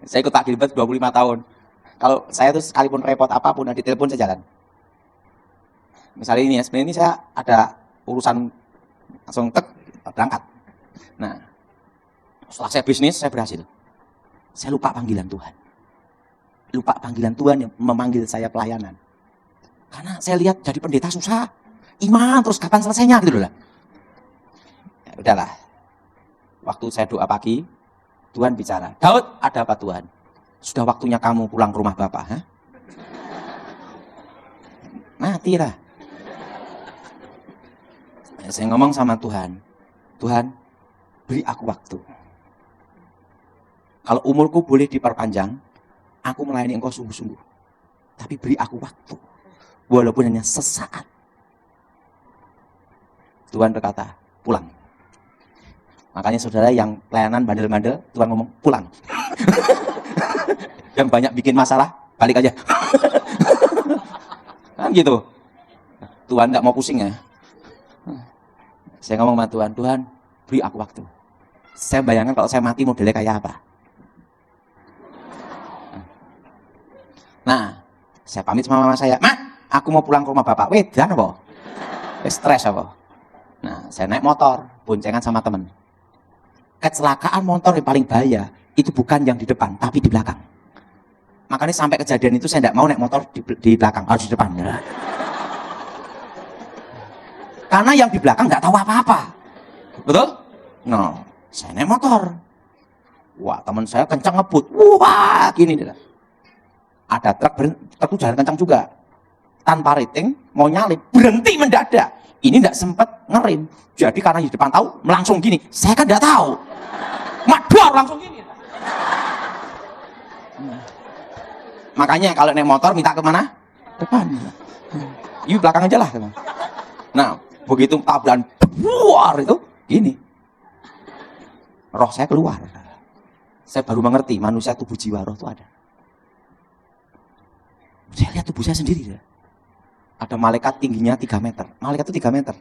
Saya ikut Pak Gilbert 25 tahun. Kalau saya tuh sekalipun repot apapun, di telepon saya jalan. Misalnya ini ya, sebenarnya ini saya ada urusan langsung berangkat. Nah, setelah saya bisnis, saya berhasil. Saya lupa panggilan Tuhan. Lupa panggilan Tuhan yang memanggil saya pelayanan. Karena saya lihat jadi pendeta susah. Iman terus kapan selesainya gitu loh. Ya, udahlah. Waktu saya doa pagi, Tuhan bicara, Daud, ada apa Tuhan? Sudah waktunya kamu pulang ke rumah Bapak. Ha? Matilah. Ya, saya ngomong sama Tuhan, Tuhan, beri aku waktu. Kalau umurku boleh diperpanjang, aku melayani Engkau sungguh-sungguh. Tapi beri aku waktu, walaupun hanya sesaat. Tuhan berkata, pulang. Makanya saudara yang pelayanan bandel-bandel, Tuhan ngomong, pulang. Yang banyak bikin masalah, balik aja. Kan gitu. Tuhan gak mau pusing ya. Saya ngomong sama Tuhan, Tuhan beri aku waktu. Saya bayangkan kalau saya mati modelnya kayak apa. Nah, saya pamit sama mama saya, Ma, aku mau pulang ke rumah Bapak. Wedan apa? Stres apa? Nah, saya naik motor, boncengan sama temen. Kecelakaan motor yang paling bahaya itu bukan yang di depan, tapi di belakang. Makanya sampai kejadian itu saya tidak mau naik motor di belakang, harus di depan. Ya. Karena yang di belakang nggak tahu apa-apa, betul? No, saya naik motor. Wah, teman saya kencang ngebut. Wah, gini deh. Ada truk jalan kencang juga, tanpa rating, mau nyalip, berhenti mendadak. Ini tidak sempat ngerem. Jadi karena di depan tahu, langsung gini. Saya kan tidak tahu. Mador langsung gini. Makanya kalau naik motor minta kemana? Depan. Yuk belakang aja lah. Nah, begitu tabrakan, buar itu gini. roh saya keluar. Saya baru mengerti manusia tubuh jiwa roh itu ada. Saya lihat tubuh saya sendiri ya. Ada malaikat tingginya 3 meter. Malaikat itu 3 meter.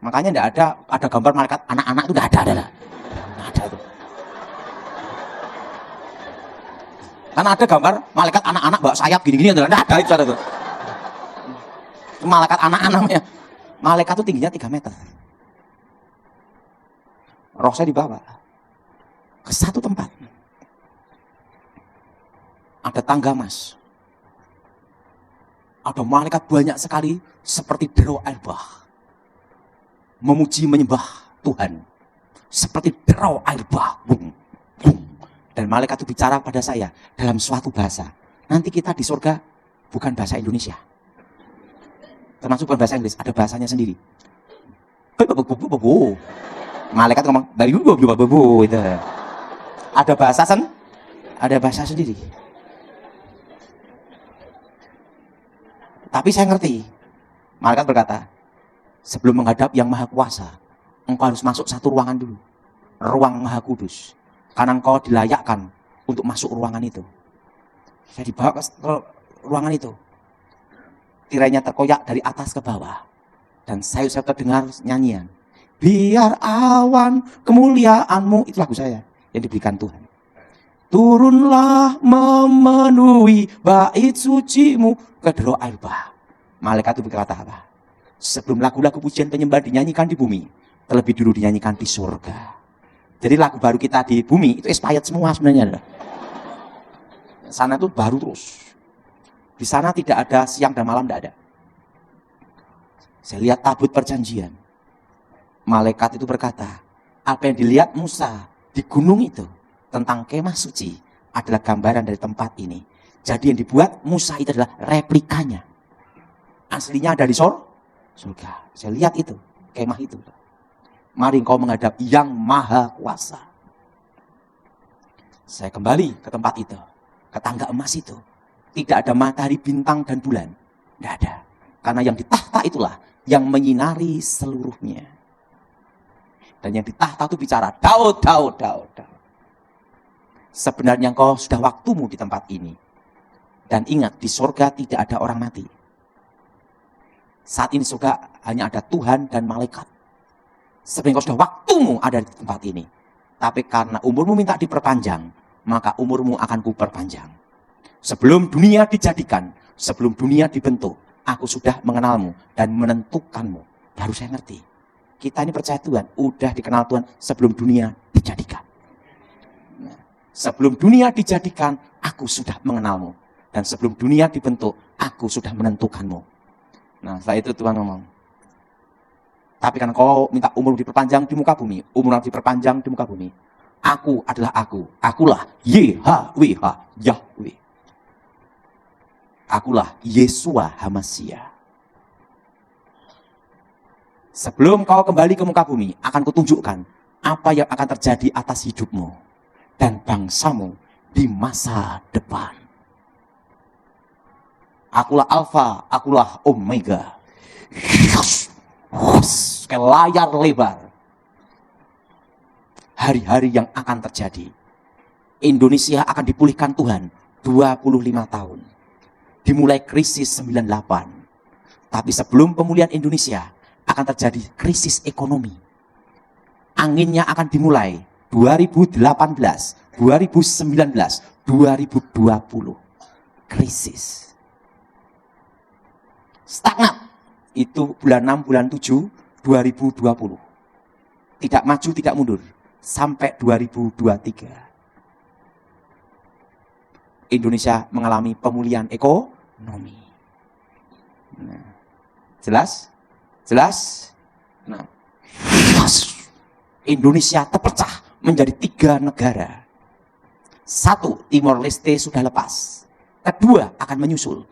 Makanya enggak ada gambar malaikat anak-anak itu enggak ada. Enggak ada itu. Karena ada gambar malaikat anak-anak bawa sayap gini-gini enggak ada itu. Malaikat anak-anak namanya. Malaikat itu tingginya 3 meter. Roh saya dibawa ke satu tempat. Ada tangga emas. Ada malaikat banyak sekali seperti deru air bah. Memuji menyembah Tuhan. Seperti deru air bah. Bung, bung. Dan malaikat itu bicara pada saya dalam suatu bahasa. Nanti kita di surga bukan bahasa Indonesia. Termasuk bukan bahasa Inggris, ada bahasanya sendiri. Malaikat ngomong dari itu. Ada bahasa sendiri. Tapi saya ngerti. Malaikat berkata, sebelum menghadap yang maha kuasa, engkau harus masuk satu ruangan dulu. Ruang maha kudus. Karena engkau dilayakkan untuk masuk ruangan itu. Saya dibawa ke ruangan itu. Tirainya terkoyak dari atas ke bawah. Dan saya terdengar nyanyian. Biar awan kemuliaanmu, itu lagu saya yang diberikan Tuhan. Turunlah memenuhi bait sucimu ke deru air bah. Malaikat itu berkata apa? Sebelum lagu-lagu pujian penyembah dinyanyikan di bumi, terlebih dulu dinyanyikan di surga. Jadi lagu baru kita di bumi itu expired semua sebenarnya. Sana itu baru terus. Di sana tidak ada siang dan malam, tidak ada. Saya lihat tabut perjanjian. Malaikat itu berkata, apa yang dilihat Musa di gunung itu tentang kemah suci adalah gambaran dari tempat ini. Jadi yang dibuat Musa itu adalah replikanya. Aslinya ada di surga. Saya lihat itu, kemah itu. Mari engkau menghadap yang maha kuasa. Saya kembali ke tempat itu, ke tangga emas itu. Tidak ada matahari, bintang, dan bulan. Tidak ada. Karena yang di tahta itulah yang menyinari seluruhnya. Dan yang di tahta itu bicara, Daud. Sebenarnya engkau sudah waktumu di tempat ini. Dan ingat, di surga tidak ada orang mati. Saat ini surga hanya ada Tuhan dan malaikat. Sebenarnya engkau sudah waktumu ada di tempat ini. Tapi karena umurmu minta diperpanjang, maka umurmu akan kuperpanjang. Sebelum dunia dijadikan, sebelum dunia dibentuk, aku sudah mengenalmu dan menentukanmu. Baru saya ngerti. Kita ini percaya Tuhan, udah dikenal Tuhan sebelum dunia dijadikan. Nah, sebelum dunia dijadikan, aku sudah mengenalmu. Dan sebelum dunia dibentuk, aku sudah menentukanmu. Nah, setelah itu Tuhan ngomong, tapi kan kau minta umur diperpanjang di muka bumi, umur diperpanjang di muka bumi. Aku adalah aku, akulah YHWH, Yahweh. Akulah Yesua Hamashiach. Sebelum kau kembali ke muka bumi, akan kutunjukkan apa yang akan terjadi atas hidupmu dan bangsamu di masa depan. Akulah Alfa, akulah Omega. Ke layar lebar. Hari-hari yang akan terjadi. Indonesia akan dipulihkan Tuhan 25 tahun. Dimulai krisis 98. Tapi sebelum pemulihan Indonesia, akan terjadi krisis ekonomi. Anginnya akan dimulai 2018, 2019, 2020. Krisis. Stagnat. Itu bulan 6, bulan 7, 2020. Tidak maju, tidak mundur. Sampai 2023. Indonesia mengalami pemulihan ekonomi. Nah, jelas? Nah, Indonesia terpecah menjadi 3 negara. 1, Timor Leste sudah lepas. Kedua akan menyusul.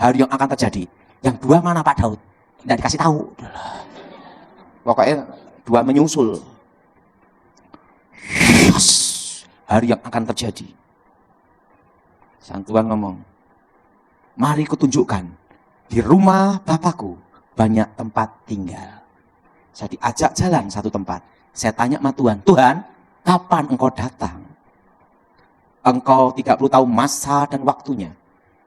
Hari yang akan terjadi. Yang 2 mana Pak Daud? Tidak dikasih tahu. Pokoknya 2 menyusul. Hari yang akan terjadi. Sang Tuhan ngomong, mari kutunjukkan di rumah Bapakku banyak tempat tinggal. Saya diajak jalan satu tempat. Saya tanya sama Tuhan, Tuhan, kapan engkau datang? Engkau 30 tahun masa dan waktunya.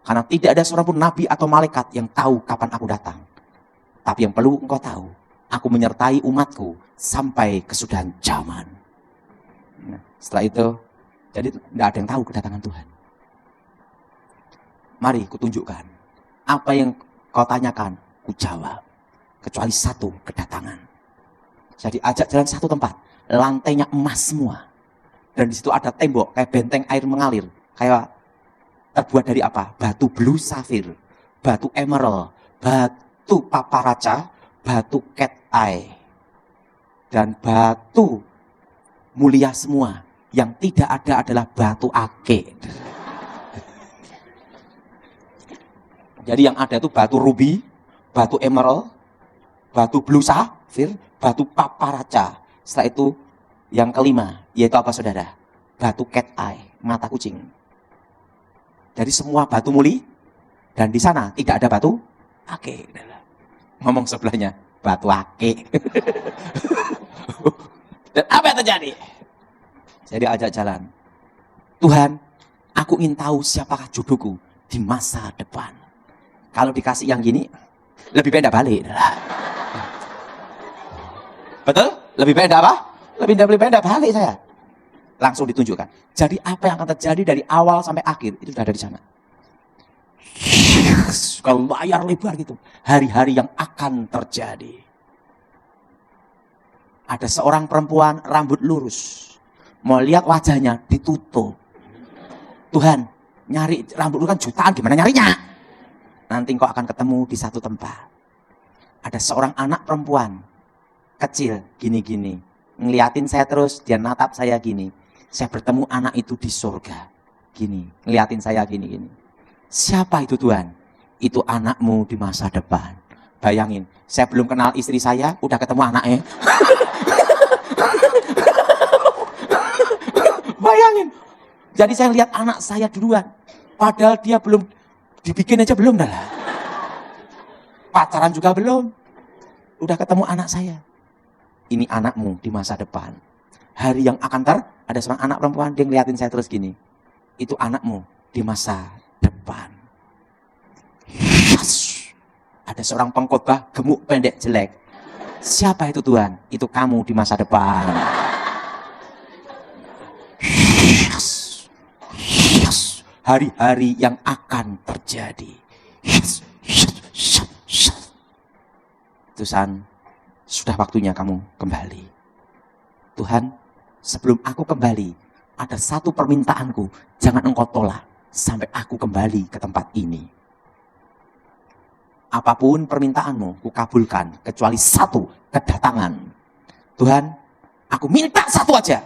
Karena tidak ada seorang pun nabi atau malaikat yang tahu kapan aku datang. Tapi yang perlu engkau tahu, aku menyertai umatku sampai kesudahan zaman. Nah, setelah itu, jadi tidak ada yang tahu kedatangan Tuhan. Mari kutunjukkan. Apa yang kau tanyakan, ku jawab. Kecuali satu, kedatangan. Jadi ajak jalan satu tempat, lantainya emas semua. Dan di situ ada tembok, kayak benteng air mengalir. Kayak terbuat dari apa? Batu blue safir, batu emerald, batu paparaca, batu cat eye. Dan batu mulia semua. Yang tidak ada adalah batu ake. Jadi yang ada itu batu ruby, batu emerald, batu blue safir, batu paparaca. Setelah itu yang kelima, yaitu apa saudara? Batu cat eye, mata kucing. Jadi semua batu muli, dan di sana tidak ada batu ake. Ngomong sebelahnya, batu ake. Dan apa yang terjadi? Jadi ajak jalan. Tuhan, aku ingin tahu siapakah jodohku di masa depan. Kalau dikasih yang gini, lebih baik tidak balik. Betul? Lebih baik tidak apa? Lebih baik tidak balik saya. Langsung ditunjukkan. Jadi apa yang akan terjadi dari awal sampai akhir, itu sudah ada di sana. Kalau layar lebar gitu. Hari-hari yang akan terjadi. Ada seorang perempuan rambut lurus. Mau lihat wajahnya ditutup. Tuhan, nyari rambut lu kan jutaan, gimana nyarinya? Nanti kau akan ketemu di satu tempat. Ada seorang anak perempuan kecil gini-gini, ngeliatin saya terus, dia natap saya gini. Saya bertemu anak itu di surga, gini, ngeliatin saya gini-gini. Siapa itu Tuhan? Itu anakmu di masa depan. Bayangin, saya belum kenal istri saya, udah ketemu anaknya. Bayangin. Jadi saya lihat anak saya duluan. Padahal dia belum dibikin aja belum dah. Pacaran juga belum. Udah ketemu anak saya. Ini anakmu di masa depan. Hari yang akan ada seorang anak perempuan, dia ngeliatin saya terus gini. Itu anakmu di masa depan. Yes. Ada seorang pengkhotbah gemuk, pendek, jelek. Siapa itu Tuhan? Itu kamu di masa depan. Yes. Yes. Hari-hari yang akan terjadi. Yes. Yes. Yes. Yes. Tuhan, sudah waktunya kamu kembali. Tuhan, sebelum aku kembali, ada satu permintaanku. Jangan engkau tolak sampai aku kembali ke tempat ini. Apapun permintaanmu, ku kabulkan. Kecuali satu, kedatangan. Tuhan, aku minta satu aja.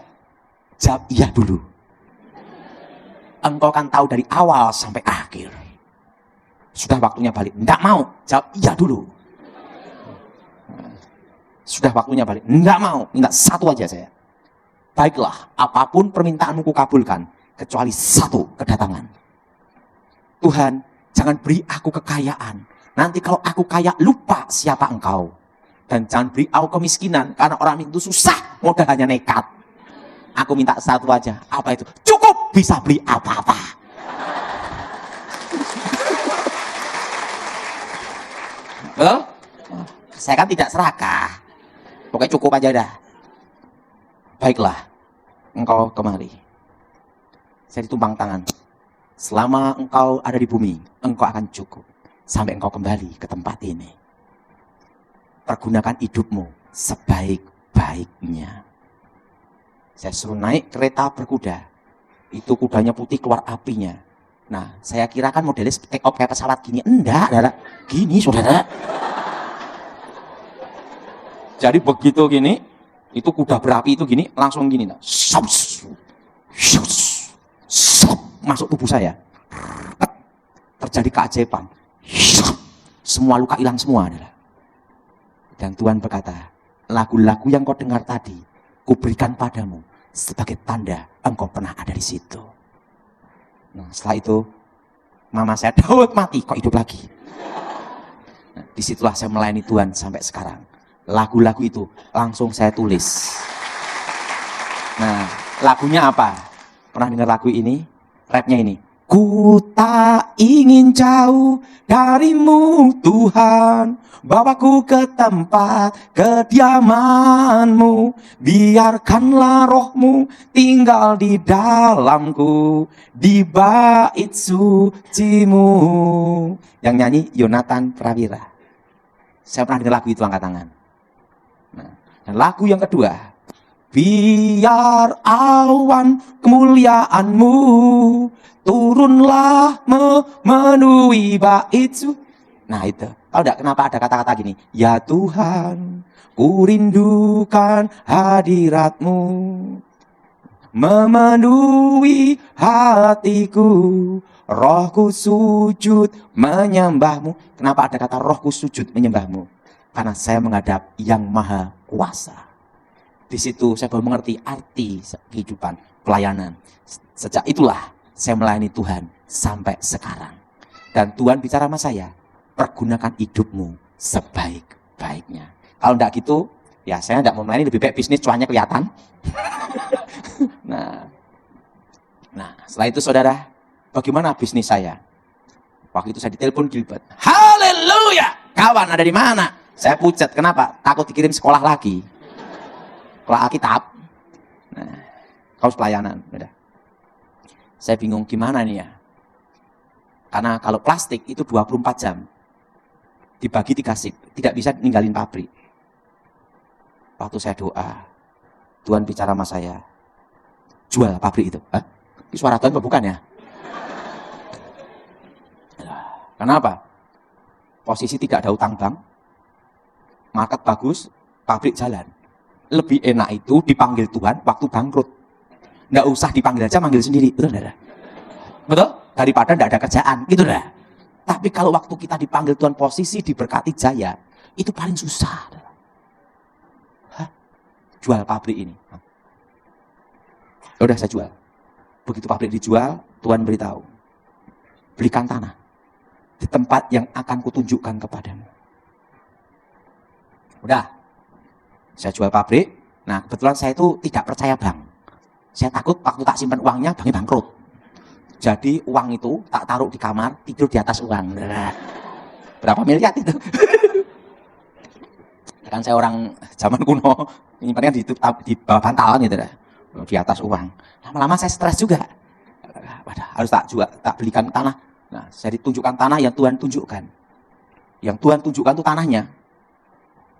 Jawab iya dulu. Engkau kan tahu dari awal sampai akhir. Sudah waktunya balik. Enggak mau. Jawab iya dulu. Sudah waktunya balik. Enggak mau. Minta satu aja saya. Baiklah, apapun permintaanmu ku kabulkan. Kecuali satu, kedatangan. Tuhan, jangan beri aku kekayaan. Nanti kalau aku kaya, lupa siapa engkau. Dan jangan beri aku kemiskinan. Karena orang itu susah, modal hanya nekat. Aku minta satu aja. Apa itu? Cukup bisa beli apa-apa. Betul? Saya kan tidak serakah. Pokoknya cukup aja dah. Baiklah, engkau kemari. Saya ditumpang tangan. Selama engkau ada di bumi, engkau akan cukup. Sampai engkau kembali ke tempat ini. Pergunakan hidupmu sebaik-baiknya. Saya suruh naik kereta berkuda. Itu kudanya putih keluar apinya. Nah, saya kira kan modelnya take off kayak pesawat gini. Enggak, saudara. Gini, saudara. Jadi begitu gini, itu kuda berapi itu gini, langsung gini. Masuk tubuh saya. Terjadi keajaiban. Semua luka hilang semua. Dan Tuhan berkata, lagu-lagu yang kau dengar tadi, kuberikan padamu sebagai tanda engkau pernah ada di situ. Nah, setelah itu, mama saya, Daud mati, kok hidup lagi. Nah, disitulah saya melayani Tuhan sampai sekarang. Lagu-lagu itu langsung saya tulis. Nah, lagunya apa? Pernah dengar lagu ini? Rapnya ini. Ku tak ingin jauh darimu Tuhan, bawaku ke tempat kediamanmu, biarkanlah rohmu tinggal di dalamku, di bait sucimu. Yang nyanyi Yonatan Prawira. Saya pernah dengar lagu itu, angkat tangan. Nah, dan lagu yang kedua, biar awan kemuliaanmu turunlah memenuhi bait. Nah itu, tahu enggak kenapa ada kata-kata gini? Ya Tuhan, ku rindukan hadiratmu, memenuhi hatiku, rohku sujud menyembahmu. Kenapa ada kata rohku sujud menyembahmu? Karena saya menghadap yang maha kuasa. Di situ saya baru mengerti arti kehidupan pelayanan. Sejak itulah saya melayani Tuhan sampai sekarang. Dan Tuhan bicara sama saya, pergunakan hidupmu sebaik-baiknya. Kalau enggak gitu, ya saya enggak mau melayani, lebih baik bisnis cuannya kelihatan. Nah, setelah itu saudara, bagaimana bisnis saya? Waktu itu saya ditelepon Gilbert. Haleluya! Kawan ada di mana? Saya pucat, kenapa? Takut dikirim sekolah lagi. Sekolah Alkitab. Nah, kaos pelayanan. Udah. Saya bingung gimana nih ya. Karena kalau plastik itu 24 jam. Dibagi 3 shift. Tidak bisa ninggalin pabrik. Waktu saya doa, Tuhan bicara sama saya. Jual pabrik itu. Hah? Ini suara Tuhan bukan ya? Kenapa? Posisi tidak ada utang bank. Market bagus, pabrik jalan. Lebih enak itu dipanggil Tuhan waktu bangkrut. Nggak usah dipanggil aja, manggil sendiri. Betul, saudara? Betul? Daripada nggak ada kerjaan. Gitu, saudara? Tapi kalau waktu kita dipanggil Tuhan, posisi diberkati jaya, itu paling susah. Hah? Jual pabrik ini. Udah saya jual. Begitu pabrik dijual, Tuhan beritahu. Belikan tanah. Di tempat yang akan kutunjukkan kepadamu. Udah. Saya jual pabrik. Nah, kebetulan saya itu tidak percaya bank. Saya takut waktu tak simpan uangnya, banknya bangkrut. Jadi uang itu tak taruh di kamar, tidur di atas uang. Berapa miliar itu? Kan saya orang zaman kuno, nyimpannya di bawah bantal gitu, di atas uang. Lama-lama saya stres juga. Harus tak jual, tak belikan tanah. Nah, saya ditunjukkan tanah yang Tuhan tunjukkan. Yang Tuhan tunjukkan itu tanahnya.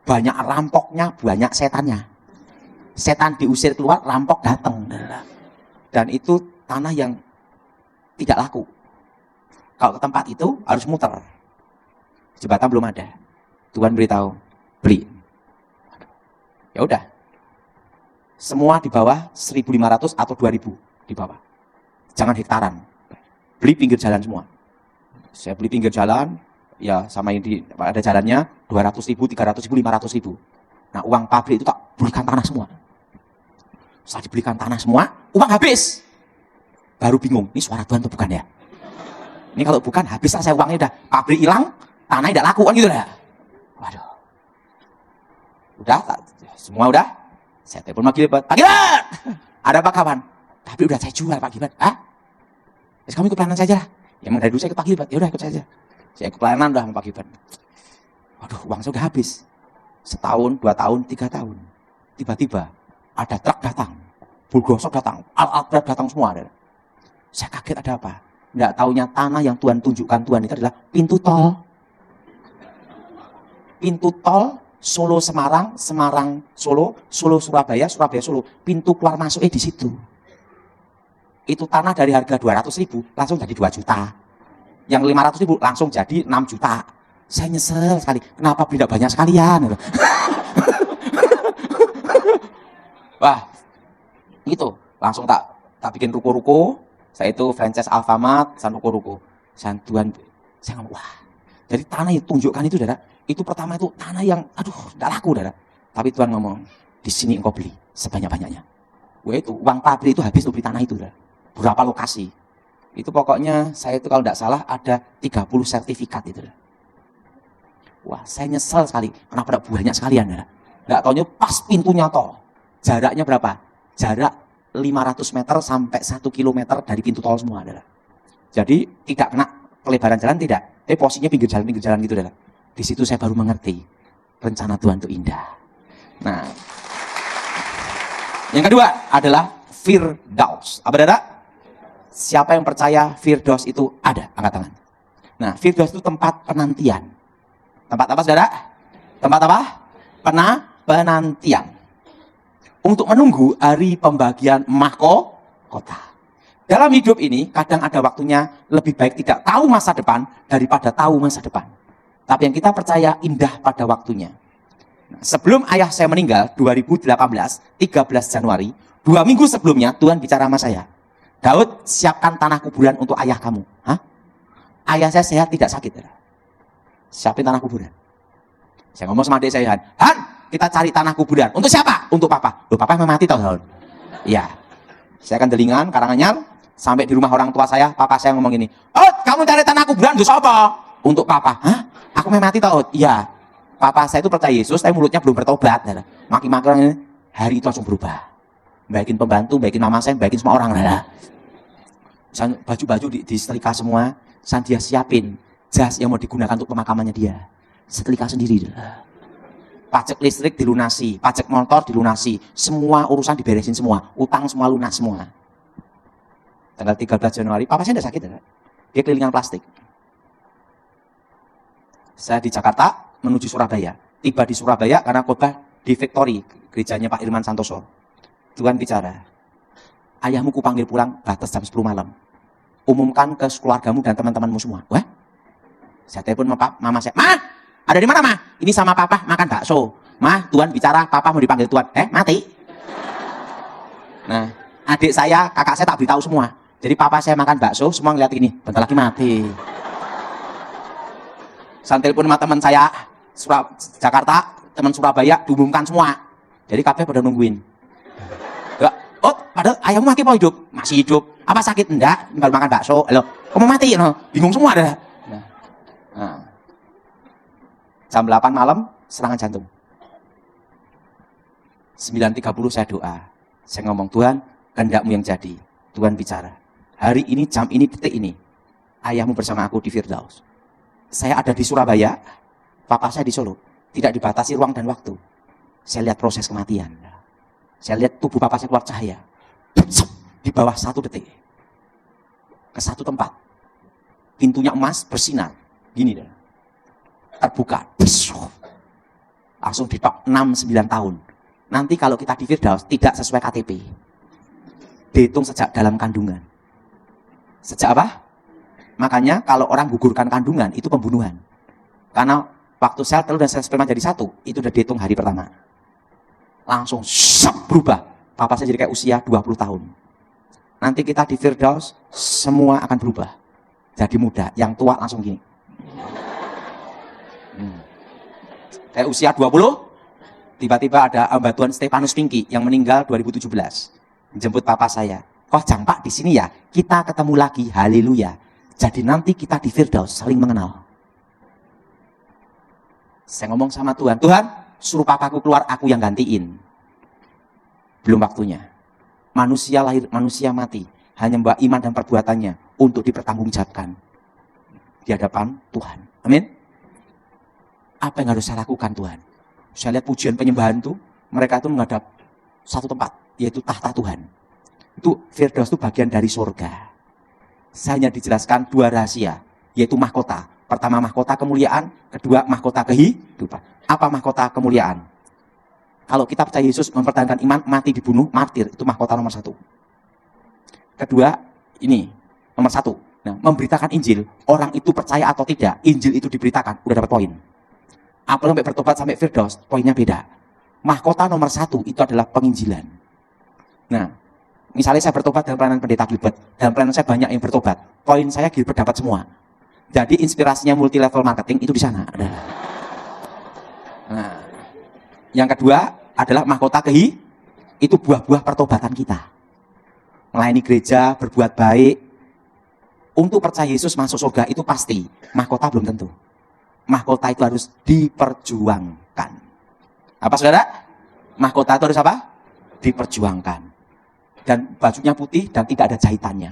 Banyak rampoknya, banyak setannya. Setan diusir keluar, rampok datang. Dan itu tanah yang tidak laku. Kalau ke tempat itu harus muter. Jembatan belum ada. Tuhan beritahu, beli. Ya udah. Semua di bawah 1.500 atau 2.000 di bawah. Jangan hektaran. Beli pinggir jalan semua. Saya beli pinggir jalan, ya sama yang ada jalannya 200.000, 300.000, 500.000. Nah, uang pabrik itu tak belikan tanah semua. Setelah dibelikan tanah semua, uang habis. Baru bingung, ini suara Tuhan atau bukan ya? Ini kalau bukan, habislah saya uangnya udah. Pabrik hilang, tanahnya tidak laku kan gitu ya. Waduh. Udah, semua udah. Saya telepon Pak Gilbert. Pak Gilbert! Ada apa kawan? Tapi udah saya jual Pak Gilbert. Hah? Terus kamu ikut pelayanan saja lah. Yang dari dulu saya ikut Pak Gilbert. Ya udah ikut saja. Saya ikut pelayanan udah sama Pak Gilbert. Waduh, uang saya udah habis. Setahun, 2 tahun, 3 tahun. Tiba-tiba ada truk datang. Bulldozer datang. Alat berat datang semua. Saya kaget ada apa? Nggak taunya tanah yang Tuhan tunjukkan Tuhan itu adalah pintu tol. Pintu tol Solo Semarang, Semarang Solo, Solo Surabaya, Surabaya Solo. Pintu keluar masuknya di situ. Itu tanah dari harga 200.000 langsung jadi 2 juta. Yang 500.000 langsung jadi 6 juta. Saya nyesel sekali. Kenapa beli banyak sekalian? Wah, gitu. Langsung tak bikin ruko-ruko. Saya itu franchise Alfamart, san ruko-ruko. Tuhan, saya ngomong, wah. Jadi tanah yang tunjukkan itu, saudara, itu pertama itu tanah yang, aduh, tidak laku, saudara. Tapi Tuhan ngomong, di sini engkau beli sebanyak-banyaknya. Wah itu, uang pabrik itu habis untuk beli tanah itu, saudara. Berapa lokasi. Itu pokoknya, saya itu kalau tidak salah ada 30 sertifikat itu, saudara. Wah, saya nyesel sekali. Kenapa tidak banyak sekalian, saudara. Nggak taunya pas pintunya tol. Jaraknya berapa? Jarak 500 meter sampai 1 kilometer dari pintu tol semua adalah. Jadi tidak kena pelebaran jalan tidak, tapi posisinya pinggir jalan gitu adalah. Di situ saya baru mengerti rencana Tuhan itu indah. Nah, yang kedua adalah Firdaus. Apa ada? Siapa yang percaya Firdaus itu ada? Angkat tangan. Nah, Firdaus itu tempat penantian. Tempat apa, saudara? Tempat apa? Penantian. Untuk menunggu hari pembagian mahkota. Dalam hidup ini, kadang ada waktunya lebih baik tidak tahu masa depan daripada tahu masa depan. Tapi yang kita percaya indah pada waktunya. Nah, sebelum ayah saya meninggal, 2018, 13 Januari, 2 minggu sebelumnya, Tuhan bicara sama saya. Daud, siapkan tanah kuburan untuk ayah kamu. Hah? Ayah saya sehat, tidak sakit. Siapin tanah kuburan. Saya ngomong sama adik saya, Han, kita cari tanah kuburan. Untuk siapa? Untuk papa. Loh, papa memang mati tau, Daud? Iya. Saya akan Delingan, Karanganyar, sampai di rumah orang tua saya, papa saya ngomong gini, "Oh, kamu cari tanah kuburan, untuk apa?" Untuk papa. Hah? Aku memang mati tau? Iya. Papa saya itu percaya Yesus, tapi mulutnya belum bertobat. Maki-maki orang ini, hari itu langsung berubah. Baikin pembantu, baikin mama saya, baikin semua orang. Baju-baju disetrika semua, dia siapin jas yang mau digunakan untuk pemakamannya dia. Setrika sendiri. Pajak listrik dilunasi, pajak motor dilunasi, semua urusan diberesin semua, utang semua lunas semua. Tanggal 13 Januari, papa saya tidak sakit. Dia kelilingan plastik. Saya di Jakarta menuju Surabaya. Tiba di Surabaya karena khotbah di Victory, gerejanya Pak Irman Santoso. Tuhan bicara, ayahmu kupanggil pulang batas jam 10 malam. Umumkan ke keluargamu dan teman-temanmu semua. Wah, saya telepon mama saya, "Ma, ada di mana, Ma? Ini sama papa makan bakso. Ma, Tuhan bicara, papa mau dipanggil Tuhan." Mati. Nah, adik saya, kakak saya tak beritahu semua. Jadi papa saya makan bakso, semua ngeliat ini, bentar lagi mati. Saya telepon sama teman saya, Jakarta, teman Surabaya, diumumkan semua. Jadi kabeh pada nungguin. Oh, padahal ayahmu mati apa hidup? Masih hidup. Apa sakit? Enggak, baru makan bakso. Halo, kamu mati? No? Bingung semua dah. Nah. Jam 8 malam, serangan jantung. 9.30 saya doa. Saya ngomong, Tuhan, kehendakmu yang jadi. Tuhan bicara. Hari ini, jam ini, detik ini, ayahmu bersama aku di Firdaus. Saya ada di Surabaya, papa saya di Solo. Tidak dibatasi ruang dan waktu. Saya lihat proses kematian. Saya lihat tubuh papa saya keluar cahaya. Di bawah 1 detik. Ke satu tempat. Pintunya emas bersinar. Gini dah. Terbuka. Langsung ditok 6-9 tahun. Nanti kalau kita di Firdaus tidak sesuai KTP. Dihitung sejak dalam kandungan. Sejak apa? Makanya kalau orang gugurkan kandungan itu pembunuhan. Karena waktu sel telur dan sel sperma jadi satu, itu udah dihitung hari pertama. Langsung berubah. Papa saya jadi kayak usia 20 tahun. Nanti kita di Firdaus semua akan berubah. Jadi muda, yang tua langsung gini. Kayak usia 20, tiba-tiba ada Mbak Tuan Stefanus Pinky yang meninggal 2017. Jemput papa saya. "Kok Pak di sini ya? Kita ketemu lagi, haleluya. Jadi nanti kita di Firdaus saling mengenal." Saya ngomong sama Tuhan, "Tuhan, suruh papaku keluar, aku yang gantiin." Belum waktunya. Manusia lahir, manusia mati. Hanya membawa iman dan perbuatannya untuk dipertanggungjawabkan di hadapan Tuhan. Amin. Apa yang harus saya lakukan, Tuhan? Saya lihat pujian penyembahan itu, mereka itu menghadap satu tempat, yaitu tahta Tuhan. Itu Firdaus itu bagian dari surga. Saya hanya dijelaskan 2 rahasia, yaitu mahkota. Pertama mahkota kemuliaan, kedua mahkota kehidupan. Apa mahkota kemuliaan? Kalau kita percaya Yesus mempertahankan iman, mati dibunuh, martir, itu mahkota nomor 1. Kedua, ini nomor 1. Nah, memberitakan Injil, orang itu percaya atau tidak, Injil itu diberitakan, udah dapat poin. Apa sampai bertobat sampai Firdaus, poinnya beda. Mahkota nomor 1 itu adalah penginjilan. Nah, misalnya saya bertobat dalam pelayanan pendeta Gilbert, dalam pelayanan saya banyak yang bertobat, poin saya Gilbert dapat semua. Jadi inspirasinya multi level marketing itu di sana. Nah, yang kedua adalah mahkota itu buah-buah pertobatan kita. Melayani gereja, berbuat baik. Untuk percaya Yesus masuk surga itu pasti. Mahkota belum tentu. Mahkota itu harus diperjuangkan. Apa saudara? Mahkota itu harus apa? Diperjuangkan. dan bajunya putih dan tidak ada jahitannya.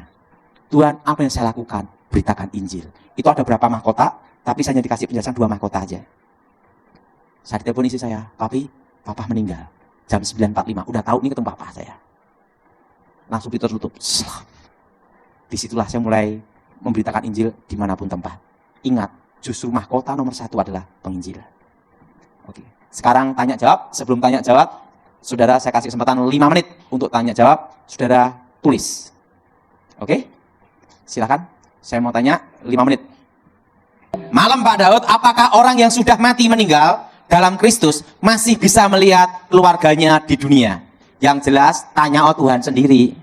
Tuhan, apa yang saya lakukan? Beritakan Injil. Itu ada berapa mahkota, tapi saya hanya dikasih penjelasan 2 mahkota aja. Saya ditelepon istri saya, papi, papa meninggal. Jam 9.45, udah tahu ini ketemu papa saya. Langsung pintu tertutup. Disitulah saya mulai memberitakan Injil dimanapun tempat. Ingat, justru mahkota nomor 1 adalah penginjil. Oke. Sekarang tanya jawab. Sebelum tanya jawab, saudara saya kasih kesempatan 5 menit untuk tanya jawab. Saudara tulis. Oke? Silakan. Saya mau tanya 5 menit. Malam Pak Daud, apakah orang yang sudah mati meninggal dalam Kristus masih bisa melihat keluarganya di dunia? Yang jelas tanya Tuhan sendiri.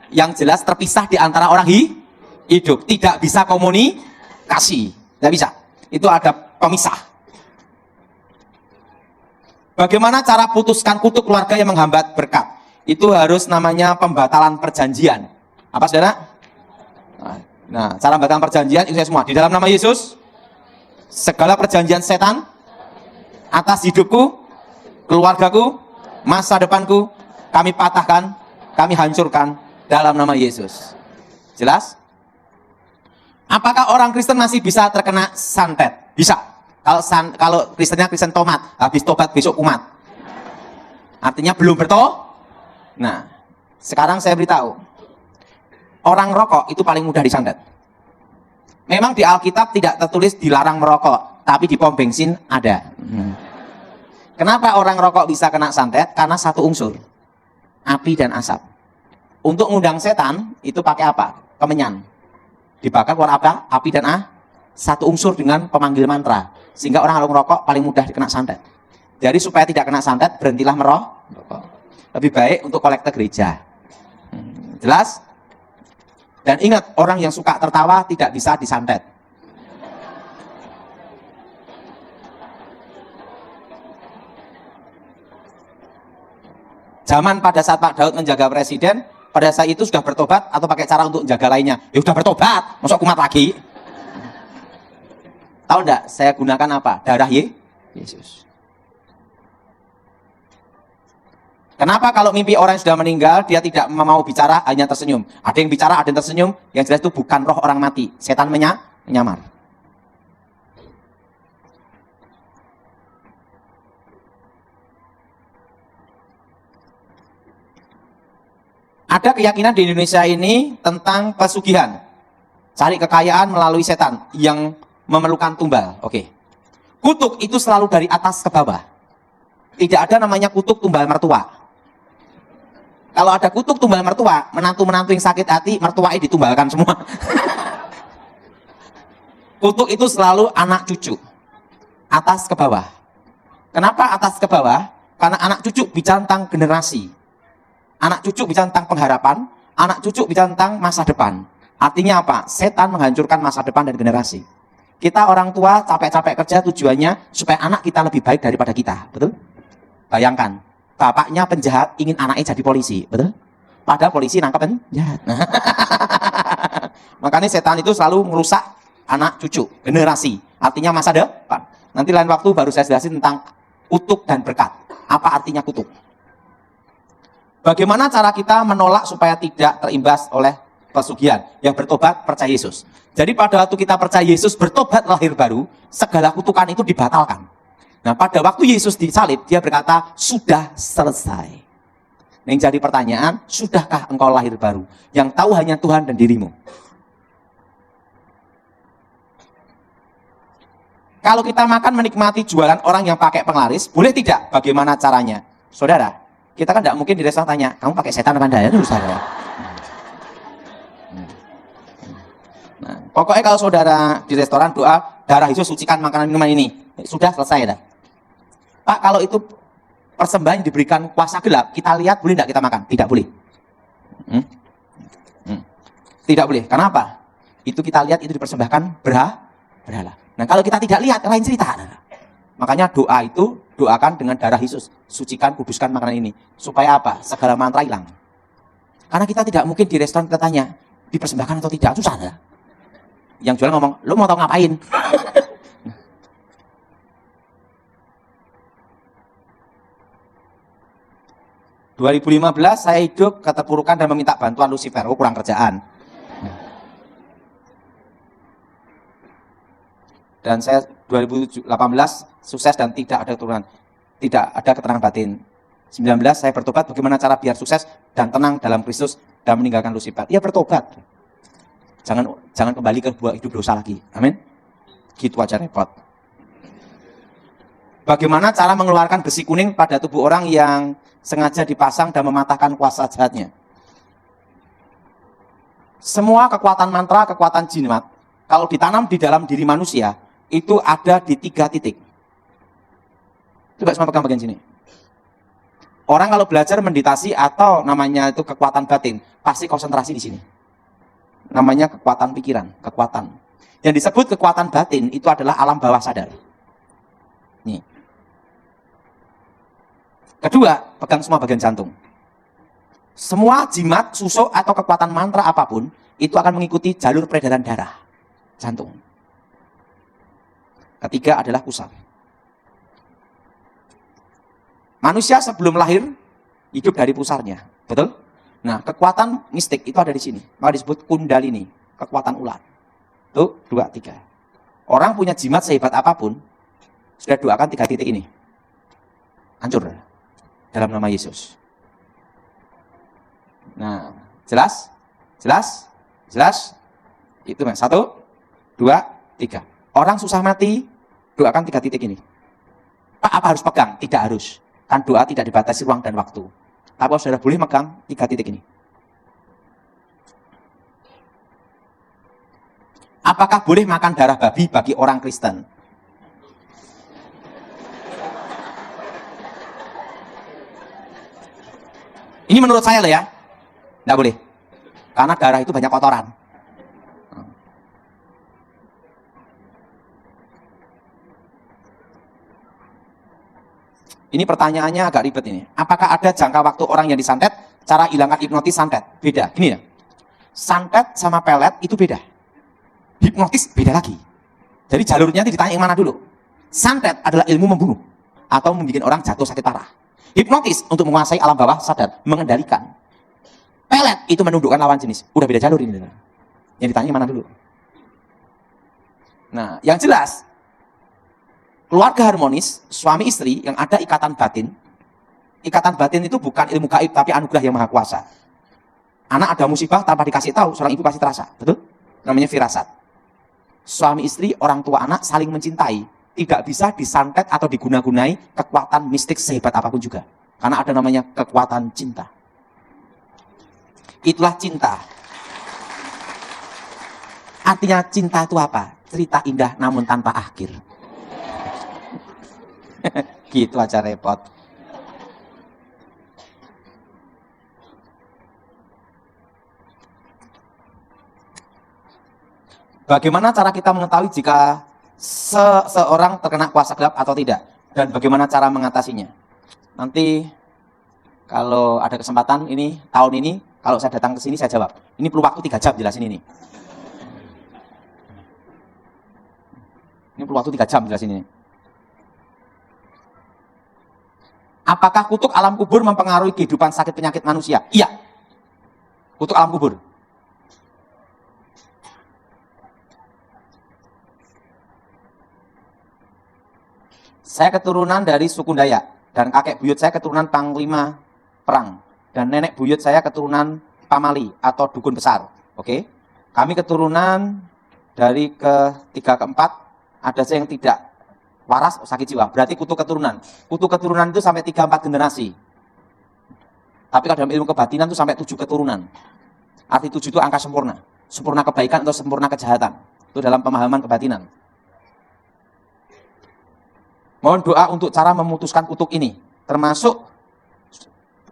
Yang jelas terpisah di antara orang hidup, tidak bisa komunikasi, tidak bisa. Itu ada pemisah. Bagaimana cara putuskan kutuk keluarga yang menghambat berkat? Itu harus namanya pembatalan perjanjian. Apa saudara? Nah, cara pembatalan perjanjian itu semua. Di dalam nama Yesus, segala perjanjian setan atas hidupku, keluargaku, masa depanku, kami patahkan, kami hancurkan dalam nama Yesus. Jelas? Apakah orang Kristen masih bisa terkena santet? Bisa. Kalau Kristennya Kristen tomat, habis tobat besok kumat. Artinya belum Nah, sekarang saya beritahu. Orang rokok itu paling mudah disantet. Memang di Alkitab tidak tertulis dilarang merokok, tapi di pom bensin ada. Kenapa orang rokok bisa kena santet? Karena satu unsur, api dan asap. Untuk ngundang setan, itu pakai apa? Kemenyan. Dibakar keluar apa? Api dan satu unsur dengan pemanggil mantra. Sehingga orang kalau merokok paling mudah dikena santet. Jadi supaya tidak kena santet, berhentilah merokok. Lebih baik untuk kolektor gereja. Jelas? Dan ingat, orang yang suka tertawa tidak bisa disantet. Zaman pada saat Pak Daud menjaga presiden, pada saat itu sudah bertobat atau pakai cara untuk menjaga lainnya? Ya sudah bertobat, masuk kumat lagi. Tahu enggak, saya gunakan apa? Darah Yesus. Kenapa kalau mimpi orang yang sudah meninggal, dia tidak mau bicara, hanya tersenyum? Ada yang bicara, ada yang tersenyum, yang jelas itu bukan roh orang mati. Setan menyamar. Ada keyakinan di Indonesia ini tentang pesugihan. Cari kekayaan melalui setan yang memerlukan tumbal. Oke. Kutuk itu selalu dari atas ke bawah. Tidak ada namanya kutuk tumbal mertua. Kalau ada kutuk tumbal mertua, menantu-menantu yang sakit hati, mertuanya ditumbalkan semua. Kutuk itu selalu anak cucu. Atas ke bawah. Kenapa atas ke bawah? Karena anak cucu bicara tentang generasi. Anak cucu bicara tentang pengharapan. Anak cucu bicara tentang masa depan. Artinya apa? Setan menghancurkan masa depan dan generasi. Kita orang tua capek-capek kerja tujuannya supaya anak kita lebih baik daripada kita. Betul? Bayangkan, bapaknya penjahat ingin anaknya jadi polisi. Betul? Padahal polisi nangkap penjahat. Makanya setan itu selalu merusak anak cucu, generasi. Artinya masa depan. Nanti lain waktu baru saya jelasin tentang kutuk dan berkat. Apa artinya kutuk? Bagaimana cara kita menolak supaya tidak terimbas oleh pesugihan? Yang bertobat, percaya Yesus. Jadi pada waktu kita percaya Yesus, bertobat lahir baru, segala kutukan itu dibatalkan. Nah, pada waktu Yesus disalib, dia berkata, sudah selesai. Yang jadi pertanyaan, sudahkah engkau lahir baru? Yang tahu hanya Tuhan dan dirimu. Kalau kita makan menikmati jualan orang yang pakai penglaris, boleh tidak? Bagaimana caranya? Saudara, kita kan tidak mungkin di restoran tanya, kamu pakai setan apa enggak? Itu saudara. Nah, pokoknya kalau saudara di restoran doa, darah Yesus sucikan makanan minuman ini. Sudah selesai dah. Pak, kalau itu persembahan diberikan kuasa gelap, kita lihat boleh tidak kita makan? Tidak boleh. Tidak boleh. Kenapa? Itu kita lihat itu dipersembahkan berhala. Nah, kalau kita tidak lihat, lain cerita. Makanya doa itu, doakan dengan darah Yesus. Sucikan, kuduskan makanan ini. Supaya apa? Segala mantra hilang. Karena kita tidak mungkin di restoran kita tanya, dipersembahkan atau tidak, susah. Yang jual ngomong, lo mau tahu ngapain? 2015 saya hidup keterpurukan dan meminta bantuan Lucifer. Oh, kurang kerjaan. Dan saya 2018 sukses dan tidak ada keturunan, tidak ada keterangan batin. 19 saya bertobat, bagaimana cara biar sukses dan tenang dalam Kristus dan meninggalkan Lucifer. Ya bertobat. Jangan kembali ke hidup dosa lagi. Amin. Gitu aja repot. Bagaimana cara mengeluarkan besi kuning pada tubuh orang yang sengaja dipasang dan mematahkan kuasa jahatnya? Semua kekuatan mantra, kekuatan jimat, kalau ditanam di dalam diri manusia, itu ada di 3 titik. Coba semua pegang bagian sini. Orang kalau belajar meditasi atau namanya itu kekuatan batin, pasti konsentrasi di sini. Namanya kekuatan pikiran, kekuatan. Yang disebut kekuatan batin itu adalah alam bawah sadar. Nih. Kedua, pegang semua bagian jantung. Semua jimat, susuk atau kekuatan mantra apapun, itu akan mengikuti jalur peredaran darah, jantung. Ketiga adalah pusat. Manusia sebelum lahir hidup dari pusarnya, betul? Nah, kekuatan mistik itu ada di sini, maka disebut kundalini, kekuatan ular. Tuh, 2, 3. Orang punya jimat sehebat apapun, sudah doakan 3 titik ini, hancur dalam nama Yesus. Nah, jelas? Jelas? Jelas? Itu 1, 2, 3. Orang susah mati, doakan 3 titik ini. Pak, apa harus pegang? Tidak harus. Kan doa tidak dibatasi ruang dan waktu. Tapi saudara boleh megang 3 titik ini. Apakah boleh makan darah babi bagi orang Kristen? Ini menurut saya loh ya. Tidak boleh. Karena darah itu banyak kotoran. Ini pertanyaannya agak ribet ini. Apakah ada jangka waktu orang yang disantet, cara hilangkan hipnotis santet? Beda. Gini ya. Santet sama pelet itu beda. Hipnotis beda lagi. Jadi jalurnya ditanya yang mana dulu. Santet adalah ilmu membunuh atau membuat orang jatuh sakit parah. Hipnotis untuk menguasai alam bawah sadar, mengendalikan. Pelet itu menundukkan lawan jenis. Udah beda jalur ini. Yang ditanya yang mana dulu. Nah, yang jelas keluarga harmonis, suami istri yang ada ikatan batin. Ikatan batin itu bukan ilmu gaib, tapi anugerah yang maha kuasa. Anak ada musibah tanpa dikasih tahu, seorang ibu pasti terasa. Betul? Namanya firasat. Suami istri, orang tua anak saling mencintai. Tidak bisa disantet atau diguna-gunai kekuatan mistik sehebat apapun juga. Karena ada namanya kekuatan cinta. Itulah cinta. Artinya cinta itu apa? Cerita indah namun tanpa akhir. Gitu aja repot. Bagaimana cara kita mengetahui jika seseorang terkena kuasa gelap atau tidak? Dan bagaimana cara mengatasinya? Nanti kalau ada kesempatan ini, tahun ini, kalau saya datang ke sini saya jawab. Ini perlu waktu 3 jam jelasin ini. Ini perlu waktu 3 jam jelasin ini. Apakah kutuk alam kubur mempengaruhi kehidupan sakit penyakit manusia? Iya. Kutuk alam kubur. Saya keturunan dari suku Dayak. Dan kakek buyut saya keturunan panglima perang. Dan nenek buyut saya keturunan pamali atau dukun besar. Oke? Kami keturunan dari ketiga keempat. Ada saya yang tidak waras, sakit jiwa. Berarti kutuk keturunan. Kutuk keturunan itu sampai 3-4 generasi. Tapi kalau dalam ilmu kebatinan itu sampai 7 keturunan. Arti 7 itu angka sempurna. Sempurna kebaikan atau sempurna kejahatan. Itu dalam pemahaman kebatinan. Mohon doa untuk cara memutuskan kutuk ini. Termasuk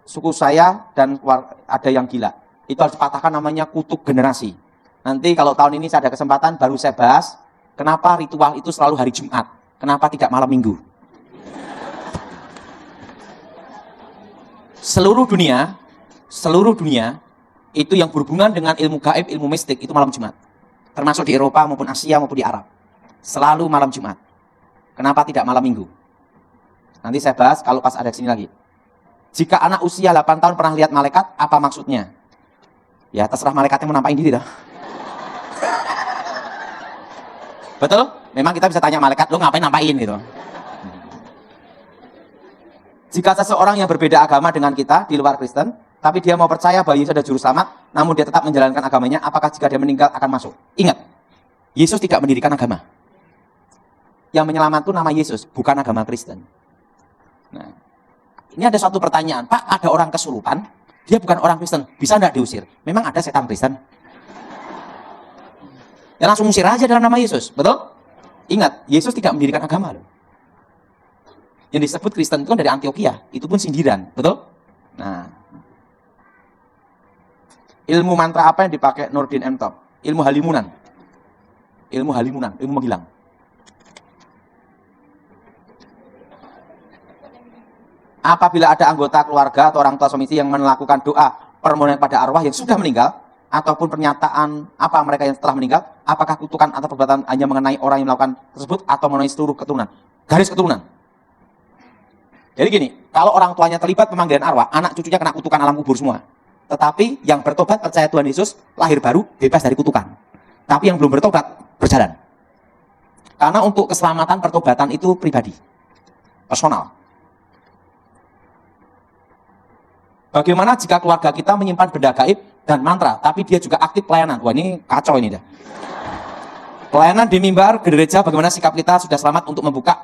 suku saya dan ada yang gila. Itu harus dipatahkan, namanya kutuk generasi. Nanti kalau tahun ini saya ada kesempatan baru saya bahas. Kenapa ritual itu selalu hari Jumat. Kenapa tidak malam minggu? Seluruh dunia itu yang berhubungan dengan ilmu gaib, ilmu mistik itu malam Jumat. Termasuk di Eropa maupun Asia maupun di Arab. Selalu malam Jumat. Kenapa tidak malam minggu? Nanti saya bahas kalau pas ada di sini lagi. Jika anak usia 8 tahun pernah lihat malaikat, apa maksudnya? Ya terserah malaikatnya mau nampain diri dah. Betul? Memang kita bisa tanya malaikat, lu ngapain nampain gitu. Jika seseorang yang berbeda agama dengan kita di luar Kristen, tapi dia mau percaya bahwa Yesus ada juru selamat, namun dia tetap menjalankan agamanya, apakah jika dia meninggal akan masuk? Ingat, Yesus tidak mendirikan agama. Yang menyelamat itu nama Yesus, bukan agama Kristen. Nah, ini ada suatu pertanyaan, Pak, ada orang kesurupan, dia bukan orang Kristen, bisa nggak diusir? Memang ada setan Kristen? Ya langsung usir aja dalam nama Yesus, betul? Ingat, Yesus tidak mendirikan agama loh. Yang disebut Kristen itu kan dari Antioquia, itu pun sindiran, betul? Nah, ilmu mantra apa yang dipakai Nurdin M. Top? Ilmu halimunan. Ilmu halimunan, ilmu menghilang. Apabila ada anggota keluarga atau orang tua suami istri yang melakukan doa permohonan pada arwah yang sudah meninggal, ataupun pernyataan apa mereka yang telah meninggal, apakah kutukan atau perbuatan hanya mengenai orang yang melakukan tersebut atau mengenai seluruh keturunan? Garis keturunan. Jadi gini, kalau orang tuanya terlibat pemanggilan arwah, anak cucunya kena kutukan alam kubur semua. Tetapi yang bertobat percaya Tuhan Yesus, lahir baru, bebas dari kutukan. Tapi yang belum bertobat, berjalan. Karena untuk keselamatan pertobatan itu pribadi, personal. Bagaimana jika keluarga kita menyimpan benda gaib dan mantra, tapi dia juga aktif pelayanan? Wah, ini kacau ini dah. Pelayanan di mimbar gereja, bagaimana sikap kita sudah selamat untuk membuka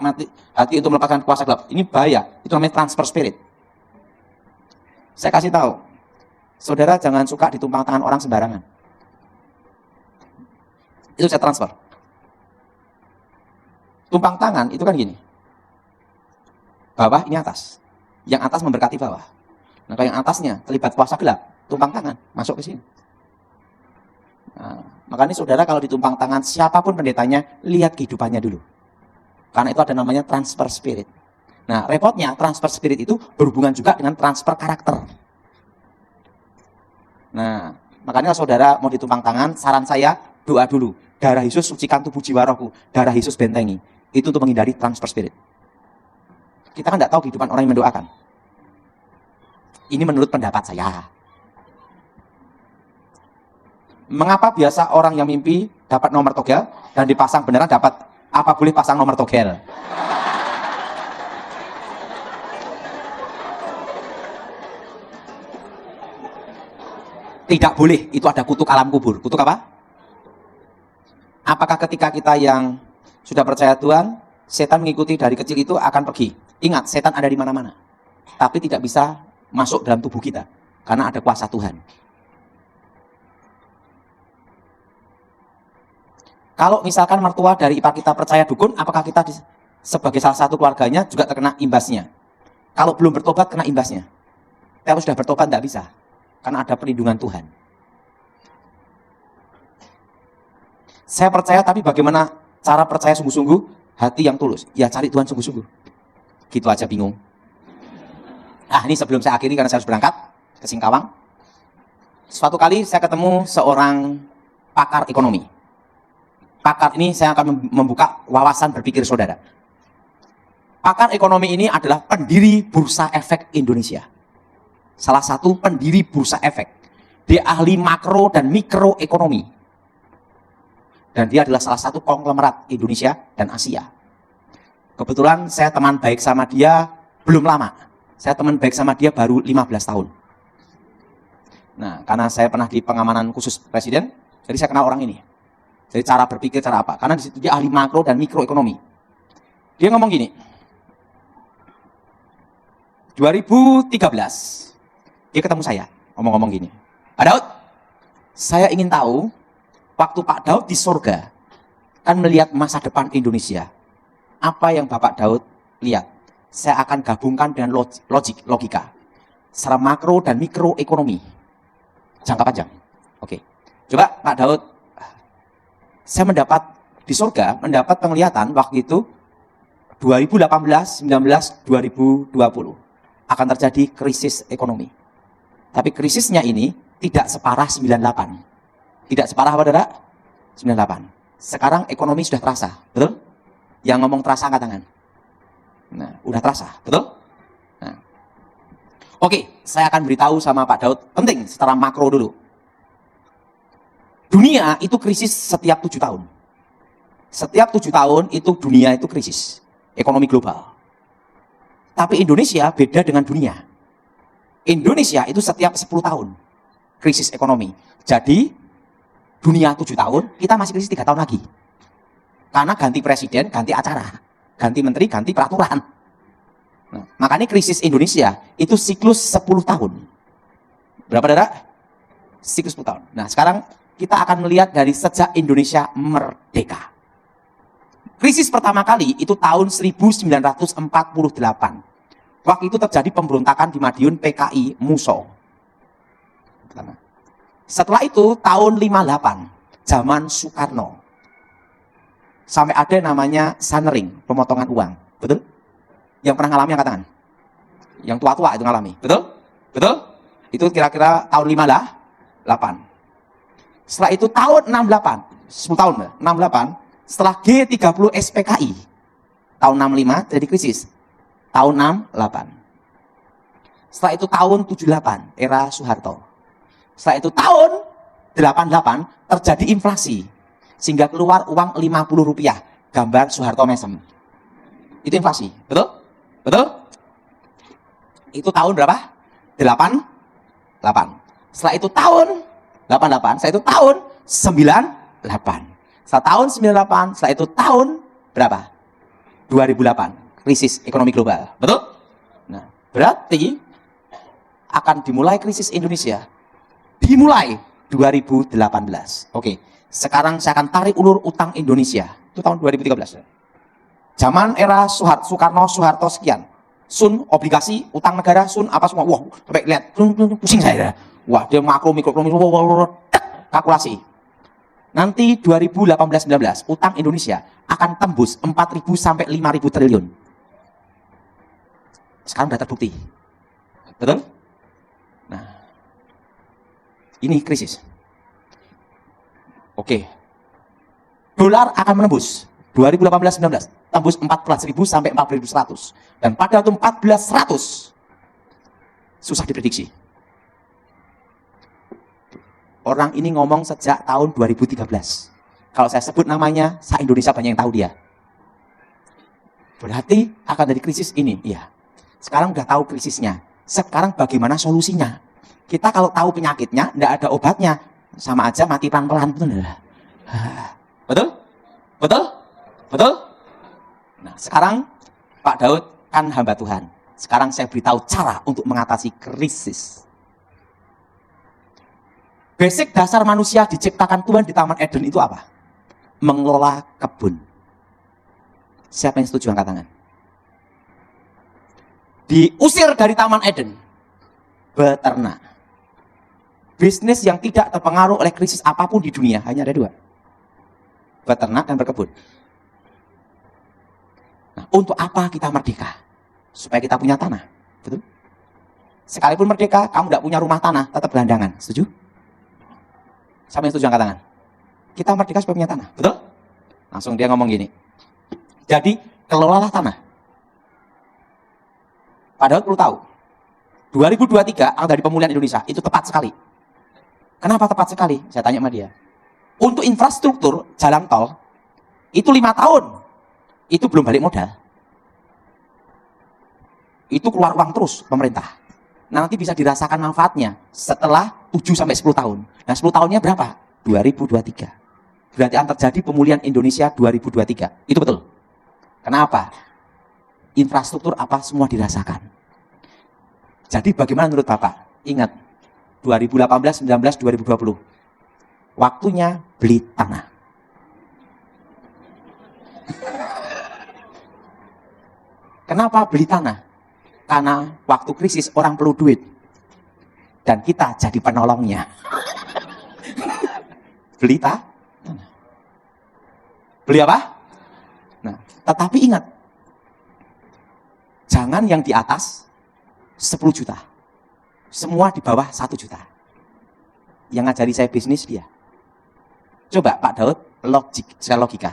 hati untuk melepaskan kuasa gelap? Ini bahaya, itu namanya transfer spirit. Saya kasih tahu, saudara jangan suka ditumpang tangan orang sembarangan. Itu saya transfer. Tumpang tangan itu kan gini, bawah ini atas, yang atas memberkati bawah. Nah, kalau yang atasnya terlibat kuasa gelap, tumpang tangan, masuk ke sini. Nah, makanya saudara kalau ditumpang tangan, siapapun pendetanya, lihat kehidupannya dulu. Karena itu ada namanya transfer spirit. Nah, repotnya transfer spirit itu berhubungan juga dengan transfer karakter. Nah, makanya kalau saudara mau ditumpang tangan, saran saya, doa dulu. Darah Yesus sucikan tubuh jiwa rohku, darah Yesus bentengi. Itu untuk menghindari transfer spirit. Kita kan tidak tahu kehidupan orang yang mendoakan. Ini menurut pendapat saya. Mengapa biasa orang yang mimpi dapat nomor togel dan dipasang beneran dapat? Apa boleh pasang nomor togel? Tidak boleh, itu ada kutuk alam kubur. Kutuk apa? Apakah ketika kita yang sudah percaya Tuhan, setan mengikuti dari kecil itu akan pergi? Ingat, setan ada di mana-mana. Tapi tidak bisa masuk dalam tubuh kita karena ada kuasa Tuhan. Kalau misalkan mertua dari ipar kita percaya dukun, apakah kita sebagai salah satu keluarganya juga terkena imbasnya? Kalau belum bertobat kena imbasnya. Kalau sudah bertobat tidak bisa karena ada perlindungan Tuhan. Saya percaya, tapi bagaimana cara percaya sungguh-sungguh? Hati yang tulus. Ya cari Tuhan sungguh-sungguh. Gitu aja bingung. Ini sebelum saya akhiri karena saya harus berangkat ke Singkawang. Suatu kali saya ketemu seorang pakar ekonomi. Pakar ini saya akan membuka wawasan berpikir saudara. Pakar ekonomi ini adalah pendiri Bursa Efek Indonesia. Salah satu pendiri Bursa Efek. Dia ahli makro dan mikroekonomi. Dan dia adalah salah satu konglomerat Indonesia dan Asia. Kebetulan saya teman baik sama dia belum lama. Saya teman baik sama dia baru 15 tahun. Nah, karena saya pernah di pengamanan khusus presiden, jadi saya kenal orang ini. Jadi cara berpikir, cara apa? Karena di situ dia ahli makro dan mikroekonomi. Dia ngomong gini. 2013, dia ketemu saya, ngomong-ngomong gini. Pak Daud, saya ingin tahu, waktu Pak Daud di surga, kan melihat masa depan Indonesia. Apa yang Bapak Daud lihat? Saya akan gabungkan dengan logika. Secara makro dan mikroekonomi. Jangka panjang. Oke. Coba Pak Daud, saya mendapat di surga, mendapat penglihatan waktu itu 2018, 19, 2020 akan terjadi krisis ekonomi. Tapi krisisnya ini tidak separah 98. Tidak separah apa, saudara? 98. Sekarang ekonomi sudah terasa, betul? Yang ngomong terasa angkat tangan. Nah, udah terasa, betul? Nah. Oke, saya akan beritahu sama Pak Daud, penting secara makro dulu. Dunia itu krisis setiap 7 tahun. Setiap 7 tahun itu dunia itu krisis, ekonomi global. Tapi Indonesia beda dengan dunia. Indonesia itu setiap 10 tahun krisis ekonomi. Jadi dunia 7 tahun, kita masih krisis 3 tahun lagi. Karena ganti presiden, ganti acara, ganti menteri, ganti peraturan. Nah, makanya krisis Indonesia itu siklus 10 tahun. Berapa Dara? Siklus 10 tahun. Nah sekarang kita akan melihat dari sejak Indonesia merdeka. Krisis pertama kali itu tahun 1948. Waktu itu terjadi pemberontakan di Madiun PKI Muso. Setelah itu tahun 58, zaman Soekarno. Sampai ada namanya sanering, pemotongan uang. Betul? Yang pernah ngalami angkat tangan? Yang tua-tua itu ngalami. Betul? Betul? Itu kira-kira tahun 58. Setelah itu tahun 68, 10 tahun, 68, setelah G30 SPKI, tahun 65 jadi krisis. Tahun 68. Setelah itu tahun 78, era Soeharto. Setelah itu tahun 88 terjadi inflasi. Sehingga keluar uang Rp50, gambar Soeharto Mesem. Itu inflasi, betul? Betul? Itu tahun berapa? 88. Setelah itu tahun 88, setelah itu tahun 98. Setelah tahun 98, setelah itu tahun berapa? 2008, krisis ekonomi global. Betul? Nah, berarti akan dimulai krisis Indonesia. Dimulai 2018. Oke, sekarang saya akan tarik ulur utang Indonesia. Itu tahun 2013. Zaman era Soekarno, Soeharto sekian. Sun, obligasi, utang negara, Sun, apa semua. Wah, sampai lihat, pusing saya. Wah, dia makro, mikroekonomi, kalkulasi. Nanti 2018-19, utang Indonesia akan tembus 4.000 sampai 5.000 triliun. Sekarang sudah terbukti. Betul? Nah, ini krisis. Oke. Dolar akan menembus 2018-19, tembus 14.000 sampai 14.100. Dan pada waktu 14.100 susah diprediksi. Orang ini ngomong sejak tahun 2013. Kalau saya sebut namanya, se-Indonesia banyak yang tahu dia. Berarti akan dari krisis ini, iya. Sekarang udah tahu krisisnya. Sekarang bagaimana solusinya? Kita kalau tahu penyakitnya, tidak ada obatnya, sama aja mati pelan-pelan. Betul? Betul? Betul? Nah, sekarang Pak Daud kan hamba Tuhan. Sekarang saya beritahu cara untuk mengatasi krisis. Basic dasar manusia diciptakan Tuhan di Taman Eden itu apa? Mengelola kebun. Siapa yang setuju angkat tangan? Diusir dari Taman Eden, beternak. Bisnis yang tidak terpengaruh oleh krisis apapun di dunia hanya ada 2. Beternak dan berkebun. Nah, untuk apa kita merdeka? Supaya kita punya tanah. Betul? Sekalipun merdeka, kamu tidak punya rumah tanah, tetap gelandangan. Setuju? Siapa yang setuju angkat tangan? Kita merdeka supaya punya tanah. Betul? Langsung dia ngomong gini. Jadi, kelolalah tanah. Padahal perlu tahu, 2023 angka dari pemulihan Indonesia itu tepat sekali. Kenapa tepat sekali? Saya tanya sama dia. Untuk infrastruktur jalan tol, itu 5 tahun. Itu belum balik modal. Itu keluar uang terus pemerintah. Nanti bisa dirasakan manfaatnya setelah 7-10 tahun. Nah 10 tahunnya berapa? 2023. Berarti akan terjadi pemulihan Indonesia 2023. Itu betul. Kenapa? Infrastruktur apa semua dirasakan. Jadi bagaimana menurut Bapak? Ingat, 2018, 19, 2020. Waktunya beli tanah. Kenapa beli tanah? Karena waktu krisis orang perlu duit. Dan kita jadi penolongnya. Beli tanah. Beli apa? Nah, tetapi ingat, jangan yang di atas 10 juta. Semua di bawah 1 juta. Yang ngajari saya bisnis dia. Coba Pak Daud, saya logika.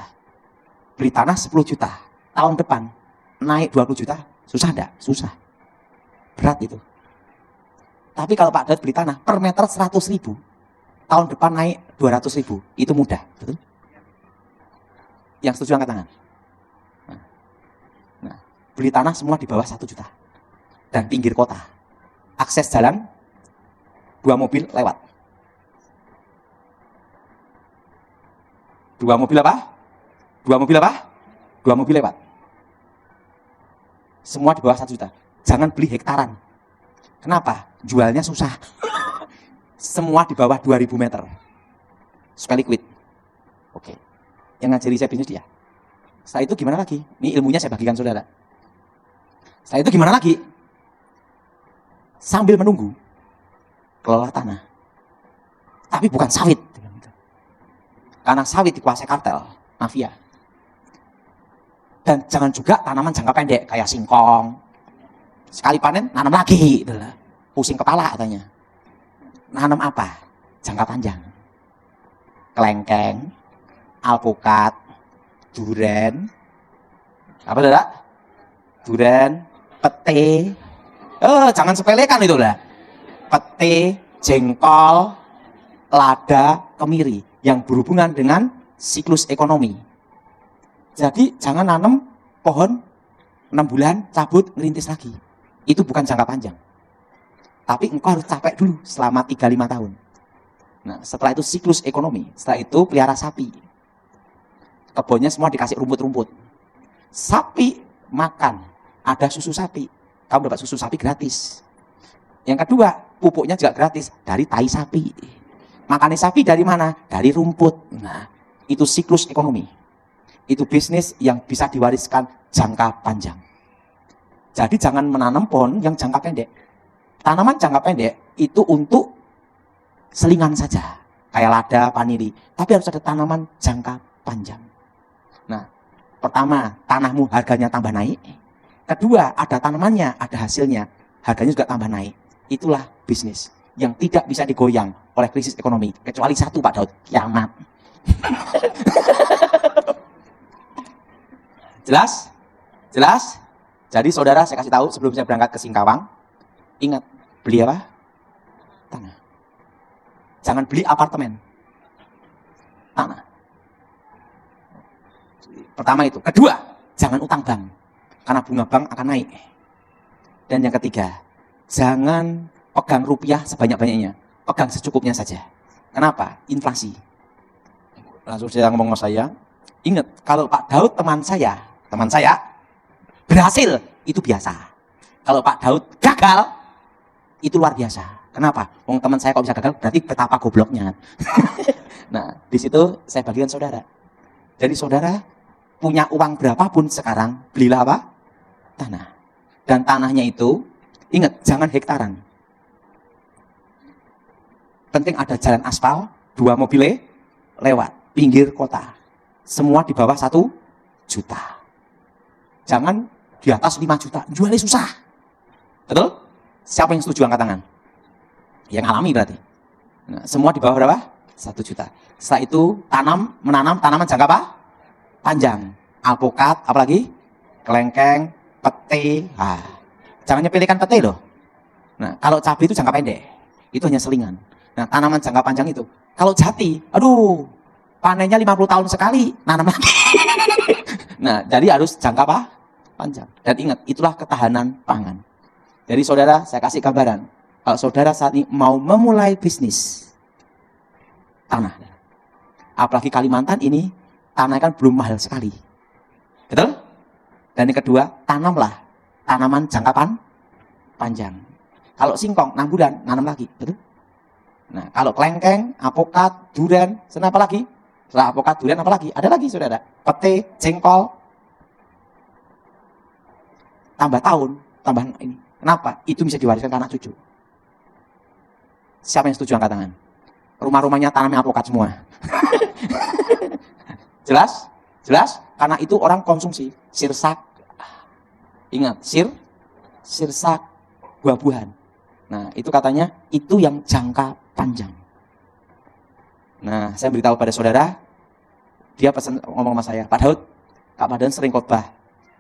Beli tanah 10 juta. Tahun depan naik 20 juta. Susah enggak? Susah. Berat itu. Tapi kalau Pak Daud beli tanah per meter 100.000, tahun depan naik 200.000, itu mudah, betul? Yang setuju angkat tangan. Nah, beli tanah semua di bawah 1 juta. Dan pinggir kota. Akses jalan, 2 mobil lewat. 2 mobil apa? 2 mobil apa? 2 mobil lewat. Semua di bawah 1 juta. Jangan beli hektaran. Kenapa? Jualnya susah. Semua di bawah 2000 meter. Supaya liquid. Oke. Yang ngajari saya bisnis dia. Setelah itu gimana lagi? Ini ilmunya saya bagikan saudara. Setelah itu gimana lagi? Sambil menunggu, kelola tanah. Tapi bukan sawit. Karena sawit dikuasai kartel, mafia. Dan jangan juga tanaman jangka pendek, kayak singkong. Sekali panen, nanam lagi. Pusing kepala katanya. Nanam apa? Jangka panjang. Kelengkeng, alpukat, duren. Apa saudara? Duren, pete. Jangan sepelekan itu lah. Pete, jengkol, lada, kemiri yang berhubungan dengan siklus ekonomi. Jadi jangan nanam pohon 6 bulan, cabut, ngerintis lagi. Itu bukan jangka panjang. Tapi engkau harus capek dulu selama 3-5 tahun. Nah, setelah itu siklus ekonomi. Setelah itu pelihara sapi. Kebunnya semua dikasih rumput-rumput. Sapi makan, ada susu sapi. Kamu dapat susu sapi gratis. Yang kedua, pupuknya juga gratis dari tai sapi. Makannya sapi dari mana? Dari rumput. Nah, itu siklus ekonomi. Itu bisnis yang bisa diwariskan jangka panjang. Jadi jangan menanam pohon yang jangka pendek. Tanaman jangka pendek itu untuk selingan saja. Kayak lada, paniri. Tapi harus ada tanaman jangka panjang. Nah, pertama, tanahmu harganya tambah naik. Kedua, ada tanamannya, ada hasilnya, harganya juga tambah naik. Itulah bisnis yang tidak bisa digoyang oleh krisis ekonomi. Kecuali satu, Pak Daud, kiamat. Jelas? Jelas? Jadi saudara, saya kasih tahu sebelum saya berangkat ke Singkawang, ingat, beli apa? Tanah. Jangan beli apartemen. Tanah. Pertama itu. Kedua, jangan utang bank. Karena bunga bank akan naik. Dan yang ketiga, jangan pegang rupiah sebanyak-banyaknya. Pegang secukupnya saja. Kenapa? Inflasi. Langsung saya ngomong sama saya, ingat, kalau Pak Daud teman saya berhasil, itu biasa. Kalau Pak Daud gagal, itu luar biasa. Kenapa? Wong teman saya kalau bisa gagal, berarti betapa gobloknya. Nah, di situ saya bagikan saudara. Jadi saudara punya uang berapapun sekarang, belilah apa? Tanah. Dan tanahnya itu, ingat, jangan hektaran. Penting ada jalan aspal, 2 mobil lewat, pinggir kota. Semua di bawah 1 juta. Jangan di atas 5 juta, jualnya susah. Betul? Siapa yang setuju angkat tangan? Yang alami berarti. Nah, semua di bawah berapa? 1 juta. Setelah itu menanam tanaman jangka apa? Panjang. Alpukat, apalagi? Kelengkeng, pete. Nah, jangan nyepelekan pete loh. Nah, kalau cabai itu jangka pendek. Itu hanya selingan. Nah, tanaman jangka panjang itu. Kalau jati, aduh, panennya 50 tahun sekali, nanam lagi. Nah, jadi harus jangka apa? Panjang. Dan ingat, itulah ketahanan pangan. Jadi saudara, saya kasih gambaran. Kalau saudara saat ini mau memulai bisnis tanah. Apalagi Kalimantan ini, tanah kan belum mahal sekali. Betul? Dan yang kedua, tanamlah tanaman jangka panjang. Kalau singkong, 6 bulan, nanam lagi. Betul? Nah, kalau kelengkeng, apokat, durian, apa lagi? Setelah apokat, durian, apa lagi? Ada lagi, saudara. Pete, jengkol. Tambah tahun, tambah ini. Kenapa? Itu bisa diwariskan ke anak cucu. Siapa yang setuju angkat tangan? Rumah-rumahnya tanamnya apokat semua. Jelas? Jelas? Karena itu orang konsumsi. Sirsak. Ingat, sirsak, buah-buahan. Nah, itu katanya, itu yang jangka panjang. Nah, saya beritahu pada saudara, dia pesan ngomong sama saya, Pak Daud, Kak Madan sering khotbah,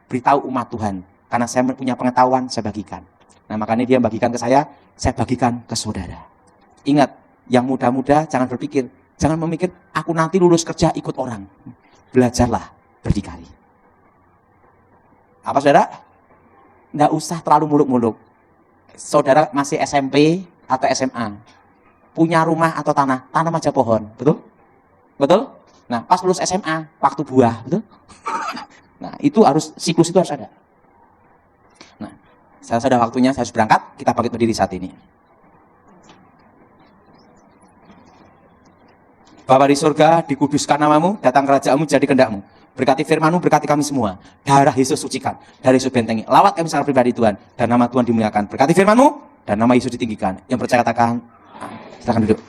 beritahu umat Tuhan. Karena saya punya pengetahuan, saya bagikan. Nah, makanya dia bagikan ke saya bagikan ke saudara. Ingat, yang muda-muda jangan berpikir, jangan memikir, aku nanti lulus kerja ikut orang. Belajarlah berdikari. Apa saudara? Nggak usah terlalu muluk-muluk. Saudara masih SMP atau SMA, punya rumah atau tanah, tanam aja pohon, betul? Betul? Nah, pas lulus SMA, waktu buah, betul? Nah, itu harus, siklus itu harus ada. Nah, saya sudah waktunya, saya harus berangkat, kita bangkit berdiri saat ini. Bapa di surga, dikuduskan namamu, datang kerajaanmu, jadi kehendakmu. Berkati firman-Mu, berkati kami semua. Darah Yesus sucikan, darah Yesus bentengi. Lawat kami secara pribadi Tuhan, dan nama Tuhan dimuliakan. Berkati firman-Mu, dan nama Yesus ditinggikan. Yang percaya katakan, silakan duduk.